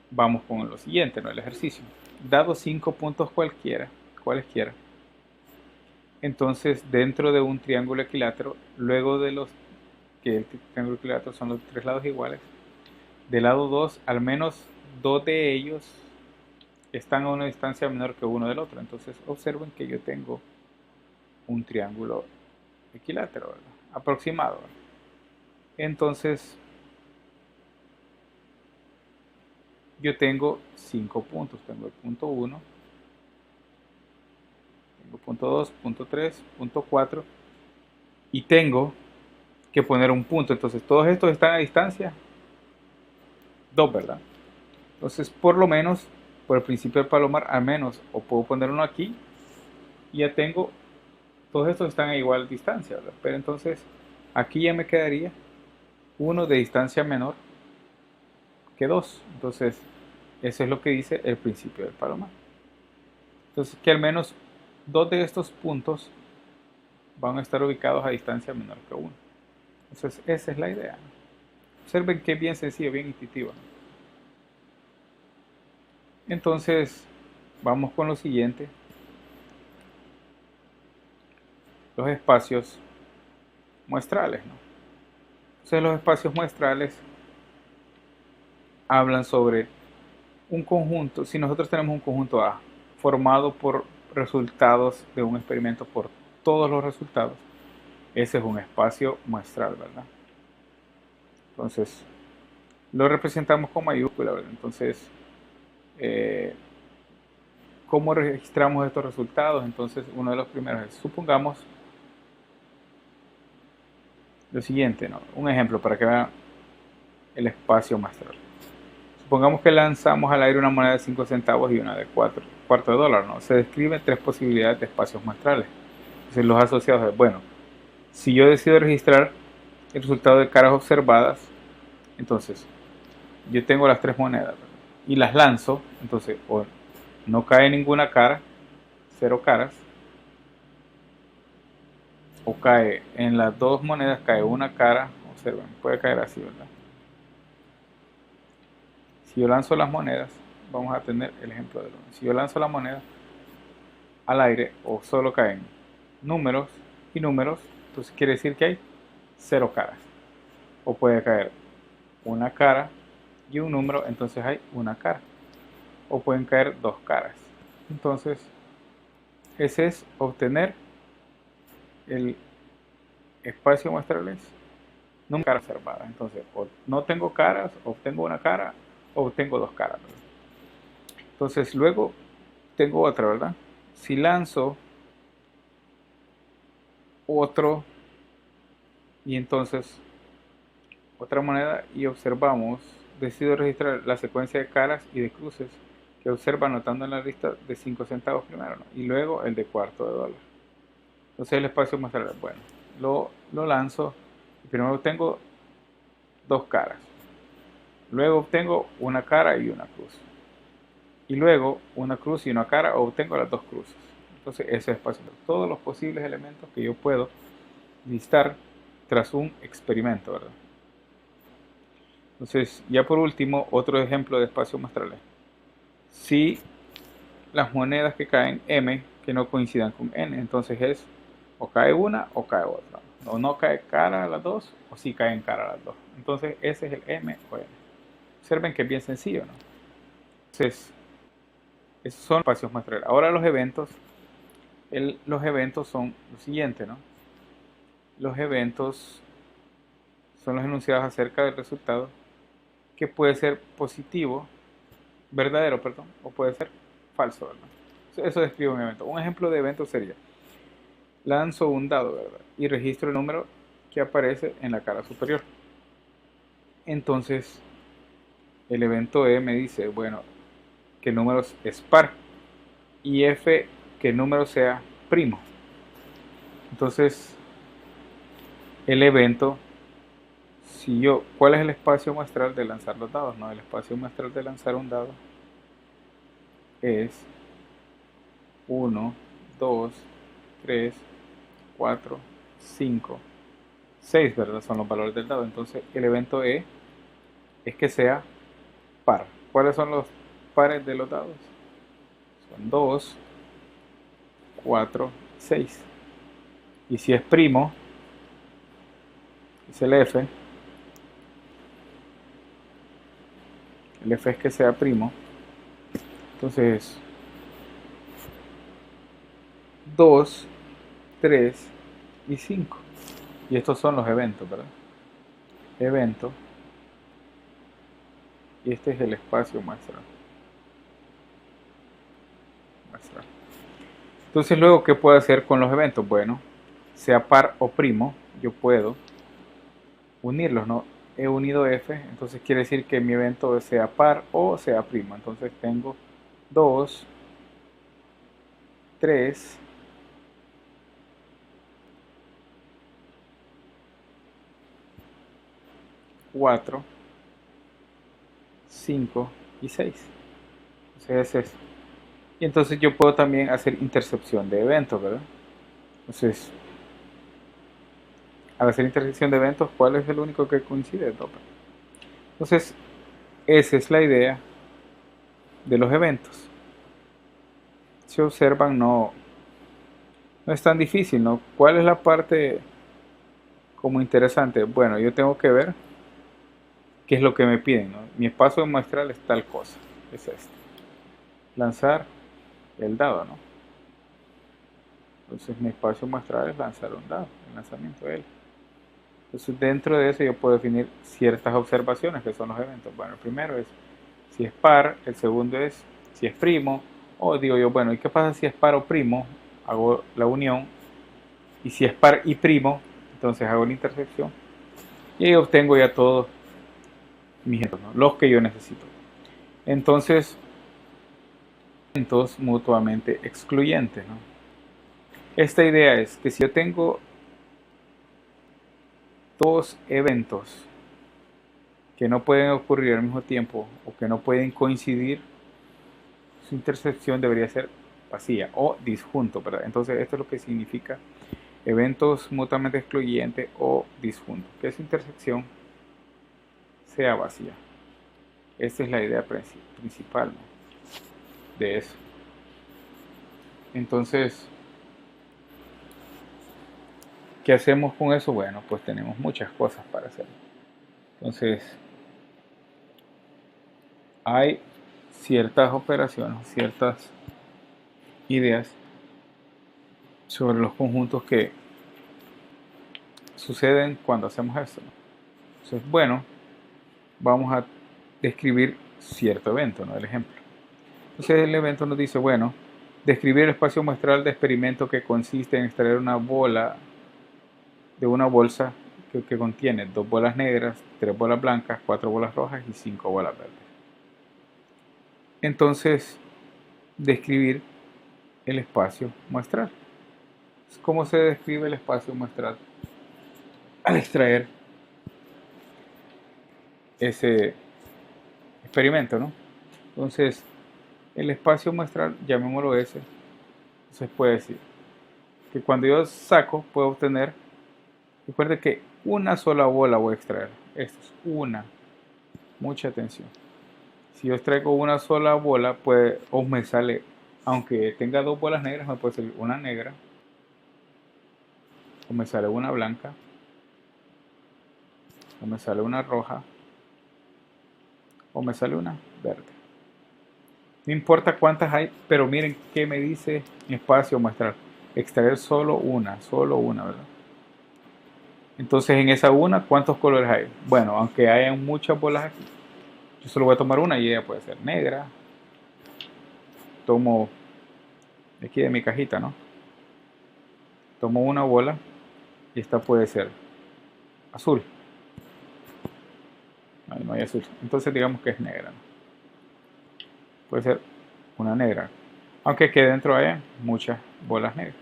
[SPEAKER 1] vamos con lo siguiente, ¿no? El ejercicio. Dado 5 puntos cualesquiera, entonces dentro de un triángulo equilátero, luego de los que el triángulo equilátero son los 3 lados iguales, del lado 2, al menos 2 de ellos están a una distancia menor que uno del otro. Entonces observen que yo tengo un triángulo equilátero, ¿verdad? Aproximado, ¿verdad? Entonces yo tengo 5 puntos. Tengo el punto 1, tengo punto 2, punto 3, punto 4 y tengo que poner un punto. Entonces todos estos están a distancia 2, ¿verdad? Entonces por lo menos, por el principio del palomar, al menos, o puedo poner uno aquí y ya tengo, todos estos están a igual distancia, ¿verdad? Pero entonces aquí ya me quedaría uno de distancia menor que 2. Entonces eso es lo que dice el principio del palomar. Entonces que al menos 2 de estos puntos van a estar ubicados a distancia menor que 1. Entonces esa es la idea, ¿no? Observen que es bien sencillo, bien intuitivo, ¿no? Entonces vamos con lo siguiente, los espacios muestrales, ¿no? Entonces los espacios muestrales hablan sobre un conjunto. Si nosotros tenemos un conjunto A formado por resultados de un experimento, por todos los resultados, ese es un espacio muestral, ¿verdad? Entonces lo representamos con mayúscula, ¿verdad? Entonces, ¿cómo registramos estos resultados? Entonces uno de los primeros es, supongamos lo siguiente, ¿no? Un ejemplo para que vean el espacio muestral. Supongamos que lanzamos al aire una moneda de 5 centavos y una de cuarto de dólar, ¿no? Se describen 3 posibilidades de espacios muestrales. Entonces los asociados es, bueno, si yo decido registrar el resultado de caras observadas, entonces yo tengo las 3 monedas, ¿verdad? Y las lanzo, entonces o no cae ninguna cara, 0 caras, o cae en las 2 monedas, cae una cara. Observen, puede caer así, ¿verdad? Si yo lanzo las monedas, vamos a tener el ejemplo de lo. Si yo lanzo la moneda al aire o solo caen números y números, entonces quiere decir que hay 0 caras. O puede caer una cara y un número, entonces hay una cara. O pueden caer 2 caras. Entonces, ese es obtener el espacio muestral, nunca cara observada. Entonces, o no tengo caras, obtengo una cara, o obtengo 2 caras, ¿verdad? Entonces, luego tengo otra, ¿verdad? Si lanzo otro y entonces otra moneda y observamos, decido registrar la secuencia de caras y de cruces que observa anotando en la lista de 5 centavos primero, ¿no? Y luego el de cuarto de dólar. Entonces el espacio muestral, bueno, lo lanzo y primero obtengo 2 caras, luego obtengo una cara y una cruz, y luego una cruz y una cara, obtengo las 2 cruces. Entonces ese espacio, todos los posibles elementos que yo puedo listar tras un experimento, ¿verdad? Entonces, ya por último, otro ejemplo de espacios muestrales. Si las monedas que caen M que no coincidan con N, entonces es o cae una o cae otra. O no cae cara a las dos, o sí caen cara a las dos. Entonces ese es el M o N. Observen que es bien sencillo, ¿no? Entonces, esos son espacios muestrales. Ahora los eventos. Los eventos son lo siguiente, ¿no? Los eventos son los enunciados acerca del resultado que puede ser positivo, verdadero, perdón, o puede ser falso, ¿verdad? Eso describe un evento. Un ejemplo de evento sería, lanzo un dado, ¿verdad? Y registro el número que aparece en la cara superior. Entonces, el evento E me dice, bueno, que el número es par y F que el número sea primo. Entonces, el evento, si yo, ¿cuál es el espacio muestral de lanzar los dados? No, el espacio muestral de lanzar un dado es 1, 2, 3, 4, 5, 6, ¿verdad? Son los valores del dado. Entonces, el evento E es que sea par. ¿Cuáles son los pares de los dados? Son 2, 4, 6. Y si es primo, es el F es que sea primo. Entonces, 2, 3 y 5. Y estos son los eventos, ¿verdad? Evento. Y este es el espacio muestral. Entonces, luego, ¿qué puedo hacer con los eventos? Bueno, sea par o primo, yo puedo unirlos, ¿no? He unido F, entonces quiere decir que mi evento sea par o sea primo. Entonces tengo 2, 3, 4, 5 y 6. Entonces es eso. Y entonces yo puedo también hacer intercepción de eventos, ¿verdad? Entonces, al hacer intercepción de eventos, ¿cuál es el único que coincide? Entonces, esa es la idea de los eventos. Si observan, no es tan difícil, ¿no? ¿Cuál es la parte como interesante? Bueno, yo tengo que ver qué es lo que me piden, ¿no? Mi espacio muestral es tal cosa, es este. Lanzar el dado, ¿no? Entonces mi espacio muestral es lanzar un dado, el lanzamiento de él. Entonces dentro de eso yo puedo definir ciertas observaciones que son los eventos. Bueno, el primero es si es par, el segundo es si es primo, o digo yo, bueno, ¿y qué pasa si es par o primo? Hago la unión, y si es par y primo, entonces hago la intersección, y ahí obtengo ya todos mis eventos, ¿no? Los que yo necesito. Entonces, eventos mutuamente excluyentes, ¿no? Esta idea es que si yo tengo dos eventos que no pueden ocurrir al mismo tiempo o que no pueden coincidir, su intersección debería ser vacía o disjunto, ¿verdad? Entonces esto es lo que significa eventos mutuamente excluyentes o disjuntos, que esa intersección sea vacía. Esta es la idea principal, ¿no? De eso. Entonces, ¿qué hacemos con eso? Bueno, pues tenemos muchas cosas para hacer. Entonces, hay ciertas operaciones, ciertas ideas sobre los conjuntos que suceden cuando hacemos esto, ¿no? Entonces, bueno, vamos a describir cierto evento, ¿no? El ejemplo. Entonces el evento nos dice, bueno, describir el espacio muestral de experimento que consiste en extraer una bola de una bolsa que contiene 2 bolas negras, 3 bolas blancas, 4 bolas rojas y 5 bolas verdes. Entonces, describir el espacio muestral. ¿Cómo se describe el espacio muestral al extraer ese experimento, ¿no? Entonces, el espacio muestral, llamémoslo S, entonces puede decir que cuando yo saco, puedo obtener, recuerde que una sola bola voy a extraer. Esto es una, mucha atención. Si yo extraigo una sola bola, pues, o me sale, aunque tenga 2 bolas negras, me puede salir una negra, o me sale una blanca, o me sale una roja, o me sale una verde. No importa cuántas hay, pero miren qué me dice mi espacio muestral. Extraer solo una, ¿verdad? Entonces en esa una, ¿cuántos colores hay? Bueno, aunque hayan muchas bolas aquí, yo solo voy a tomar una y ella puede ser negra. Tomo aquí de mi cajita, ¿no? Tomo una bola y esta puede ser azul. Ahí no hay azul. Entonces digamos que es negra, ¿no? Puede ser una negra. Aunque aquí dentro haya muchas bolas negras.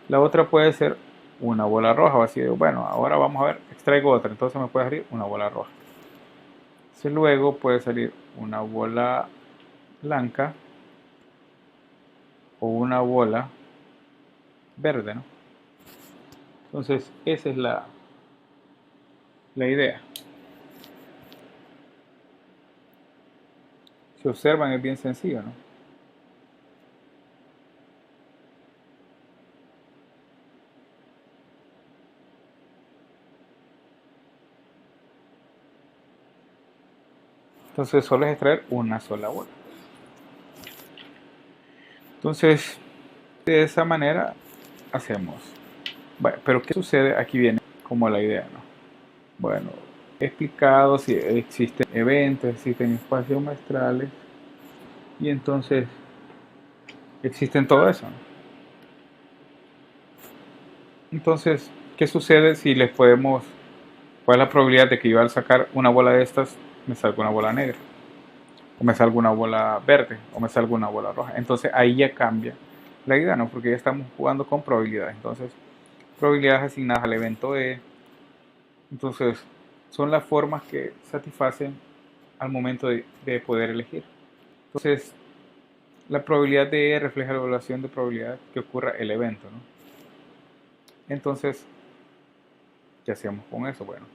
[SPEAKER 1] La otra puede ser una bola roja. O así de, bueno, ahora vamos a ver, extraigo otra. Entonces me puede salir una bola roja. Entonces luego puede salir una bola blanca o una bola verde, ¿no? Entonces esa es la idea. Si observan es bien sencillo, ¿no? Entonces solo es extraer una sola bola. Entonces de esa manera hacemos. Bueno, pero ¿qué sucede? Aquí viene como la idea, ¿no? Bueno, he explicado si existen eventos, existen espacios maestrales y entonces existen todo eso, ¿no? Entonces, ¿qué sucede si les podemos, cuál es la probabilidad de que yo al sacar una bola de estas me salga una bola negra? O me salga una bola verde, o me salga una bola roja. Entonces ahí ya cambia la idea, ¿no? Porque ya estamos jugando con probabilidades. Entonces, probabilidades asignadas al evento E. Entonces, son las formas que satisfacen al momento de poder elegir. Entonces, la probabilidad de E refleja la evaluación de probabilidad que ocurra el evento, ¿no? Entonces, ¿qué hacemos con eso? Bueno,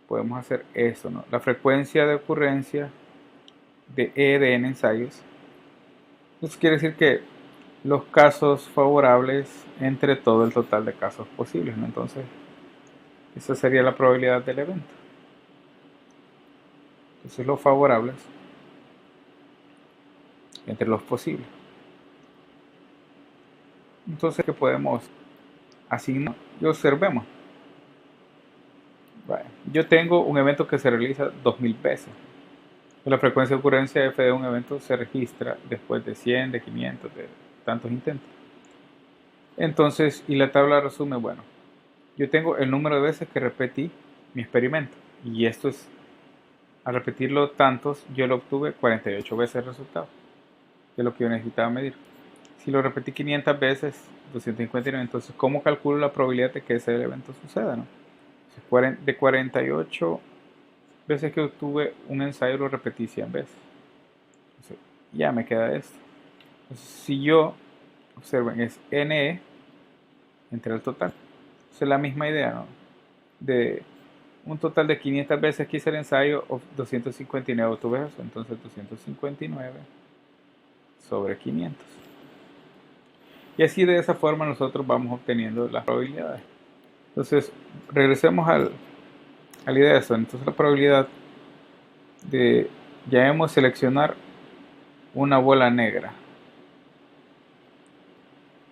[SPEAKER 1] podemos hacer eso, ¿no? La frecuencia de ocurrencia de E de n ensayos. Eso quiere decir que los casos favorables entre todo el total de casos posibles, ¿no? Entonces, esa sería la probabilidad del evento. Entonces, los favorables entre los posibles. Entonces, ¿qué podemos asignar? Y observemos. Bueno, yo tengo un evento que se realiza 2000 veces. La frecuencia de ocurrencia F de un evento se registra después de 100, de 500, de tantos intentos. Entonces, y la tabla resume, bueno, yo tengo el número de veces que repetí mi experimento. Y esto es, al repetirlo tantos, yo lo obtuve 48 veces el resultado, que es lo que yo necesitaba medir. Si lo repetí 500 veces, 259, entonces, ¿cómo calculo la probabilidad de que ese evento suceda, no? De 48 veces que obtuve un ensayo, lo repetí 100 veces. Entonces, ya me queda esto. Entonces, si yo, observen, es NE entre el total. Es la misma idea, ¿no? De un total de 500 veces que hice el ensayo, 259 obtuve eso, entonces 259 sobre 500. Y así de esa forma nosotros vamos obteniendo las probabilidades. Entonces, regresemos a la idea de esto. Entonces, la probabilidad de, ya hemos seleccionar una bola negra.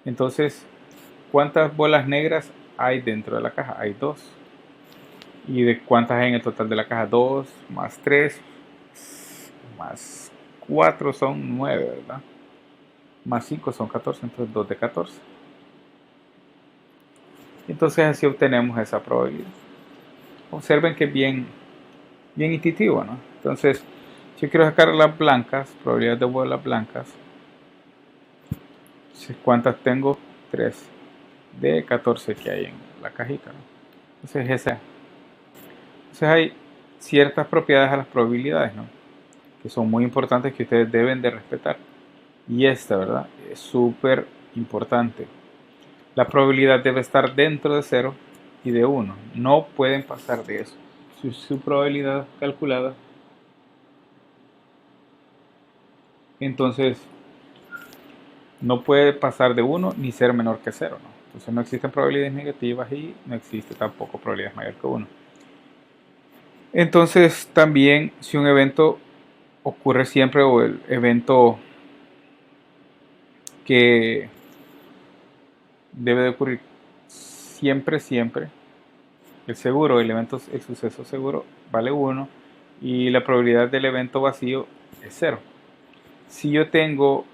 [SPEAKER 1] Entonces, ¿cuántas bolas negras hay dentro de la caja? Hay dos. ¿Y de cuántas hay en el total de la caja? 2 más 3 más 4 son 9, ¿verdad? Más 5 son 14, entonces 2 de 14. Entonces así obtenemos esa probabilidad. Observen que es bien intuitivo, ¿no? Entonces, si yo quiero sacar las blancas, probabilidad de bolas blancas, ¿cuántas tengo? 3 de 14 que hay en la cajita, ¿no? Entonces esa. Entonces hay ciertas propiedades a las probabilidades, ¿no? Que son muy importantes, que ustedes deben de respetar. Y esta, ¿verdad? Es súper importante. La probabilidad debe estar dentro de 0 y de 1. No pueden pasar de eso. Su probabilidad calculada, entonces no puede pasar de 1 ni ser menor que 0, ¿no? Entonces no existen probabilidades negativas y no existe tampoco probabilidades mayor que 1. Entonces también, si un evento ocurre siempre, o el evento que debe de ocurrir siempre, el seguro, el suceso seguro vale 1 y la probabilidad del evento vacío es 0. Si yo tengo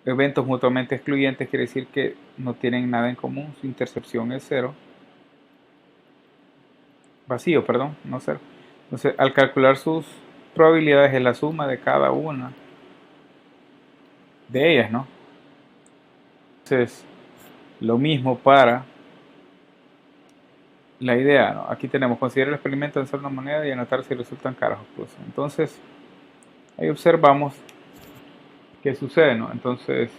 [SPEAKER 1] eventos mutuamente excluyentes, quiere decir que no tienen nada en común, su intercepción es 0. Vacío, perdón, no 0. Entonces, al calcular sus probabilidades es la suma de cada una de ellas, ¿no? Entonces, lo mismo para la idea, ¿no? Aquí tenemos, considerar el experimento de hacer una moneda y anotar si resultan caras o cruzas. Entonces, ahí observamos qué sucede, ¿no? Entonces,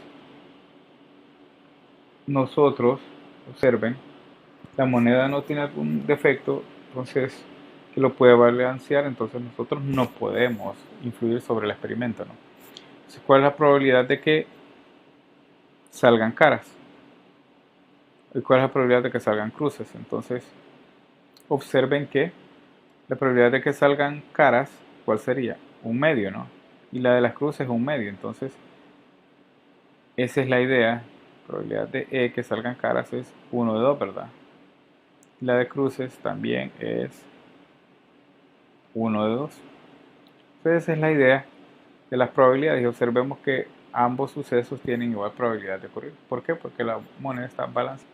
[SPEAKER 1] nosotros, observen, la moneda no tiene algún defecto, entonces, que lo puede balancear, entonces nosotros no podemos influir sobre el experimento, ¿no? Entonces, ¿cuál es la probabilidad de que salgan caras? ¿Y cuál es la probabilidad de que salgan cruces? Entonces, observen que la probabilidad de que salgan caras, ¿cuál sería? Un medio, ¿no? Y la de las cruces es un medio, entonces, esa es la idea. La probabilidad de que salgan caras es 1 de 2, ¿verdad? La de cruces también es 1 de 2. Entonces, esa es la idea de las probabilidades. Y observemos que ambos sucesos tienen igual probabilidad de ocurrir. ¿Por qué? Porque la moneda está balanceada.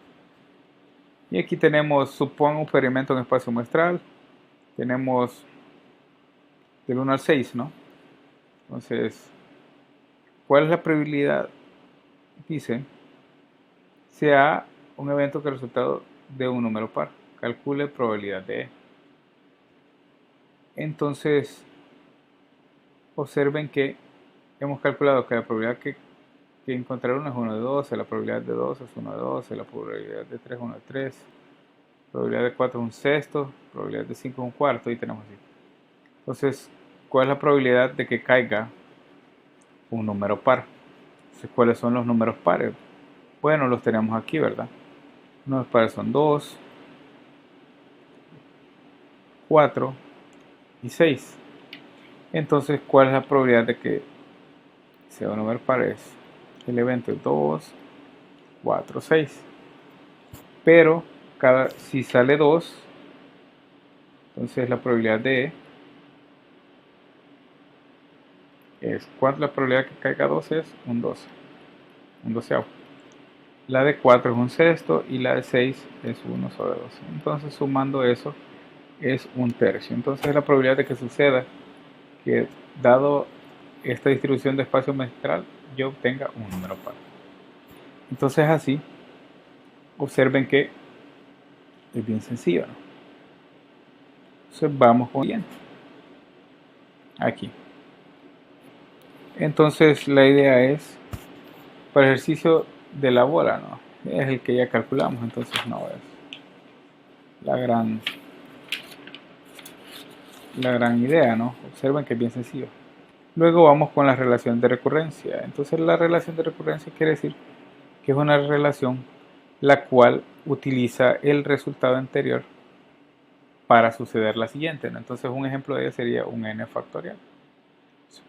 [SPEAKER 1] Y aquí tenemos, supón un experimento en espacio muestral. Tenemos del 1 al 6, ¿no? Entonces, ¿cuál es la probabilidad? Dice, sea un evento que el resultado de un número par. Calcule probabilidad de E. Entonces, observen que hemos calculado que la probabilidad que encontrar uno es 1 de 12, la probabilidad de 2 es 1 de 12, la probabilidad de 3 es 1 de 3, la probabilidad de 4 es un sexto, la probabilidad de 5 es un cuarto, y tenemos así. Entonces, ¿cuál es la probabilidad de que caiga un número par? Entonces, ¿cuáles son los números pares? Bueno, los tenemos aquí, ¿verdad? Los números pares son 2, 4 y 6. Entonces, ¿cuál es la probabilidad de que sea un número par? El evento es 2, 4, 6. Pero si sale 2, entonces la probabilidad de es, ¿cuánto la probabilidad que caiga 2? Es un 12, un doceavo. La de 4 es un sexto y la de 6 es 1 sobre 12. Entonces, sumando eso, es un tercio. Entonces, la probabilidad de que suceda que, dado esta distribución de espacio muestral, yo obtenga un número par. Entonces, así, observen que es bien sencillo, ¿no? Entonces, vamos con el siguiente. Aquí. Entonces, la idea es, para el ejercicio de la bola, ¿no? Es el que ya calculamos, entonces no es la gran idea, ¿no? Observen que es bien sencillo. Luego vamos con la relación de recurrencia. Entonces, la relación de recurrencia quiere decir que es una relación la cual utiliza el resultado anterior para suceder la siguiente, ¿no? Entonces, un ejemplo de ella sería un n factorial.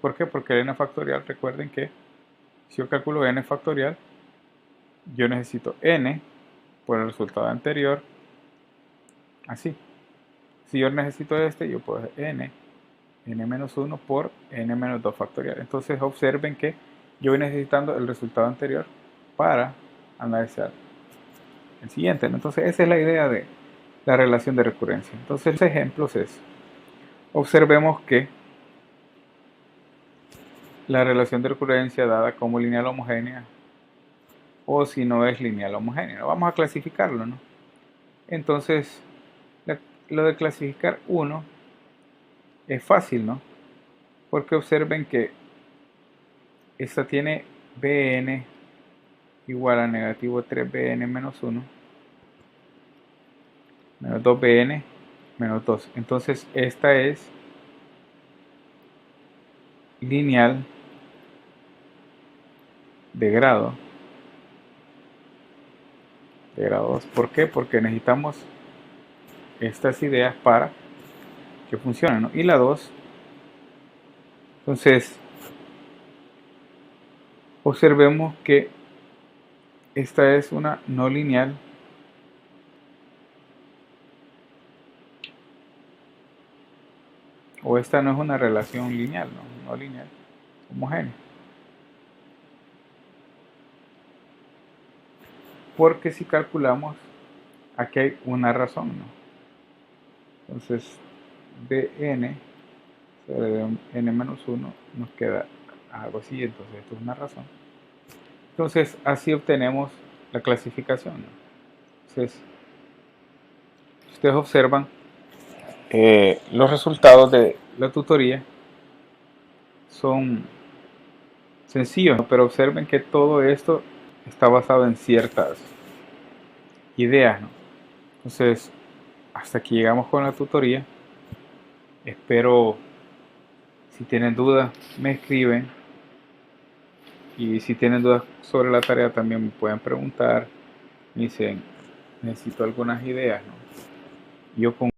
[SPEAKER 1] ¿Por qué? Porque el n factorial, recuerden que si yo calculo n factorial, yo necesito n por el resultado anterior, así. Si yo necesito este, yo puedo hacer n menos 1 por n menos 2 factorial. Entonces, observen que yo voy necesitando el resultado anterior para analizar el siguiente, ¿no? Entonces, esa es la idea de la relación de recurrencia. Entonces, los ejemplos es, observemos que la relación de recurrencia dada como lineal homogénea, o si no es lineal homogénea, ¿no? Vamos a clasificarlo, ¿no? Entonces, lo de clasificar 1 es fácil, ¿no? Porque observen que esta tiene bn igual a negativo 3bn menos 1 menos 2bn menos 2. Entonces, esta es lineal de grado 2. ¿Por qué? Porque necesitamos estas ideas para que funcionen, ¿no? Y la 2, entonces, observemos que esta es una no lineal o esta no es una relación lineal, no lineal homogénea. Porque si calculamos, aquí hay una razón, ¿no? Entonces, de n sobre n menos 1 nos queda algo así, entonces esto es una razón. Entonces así obtenemos la clasificación, ¿no? Entonces, ustedes observan los resultados de la tutoría son sencillos, ¿no? Pero observen que todo esto está basado en ciertas ideas, ¿no? Entonces, hasta aquí llegamos con la tutoría. Espero, si tienen dudas, me escriben. Y si tienen dudas sobre la tarea, también me pueden preguntar. Me dicen, necesito algunas ideas, ¿no? Yo con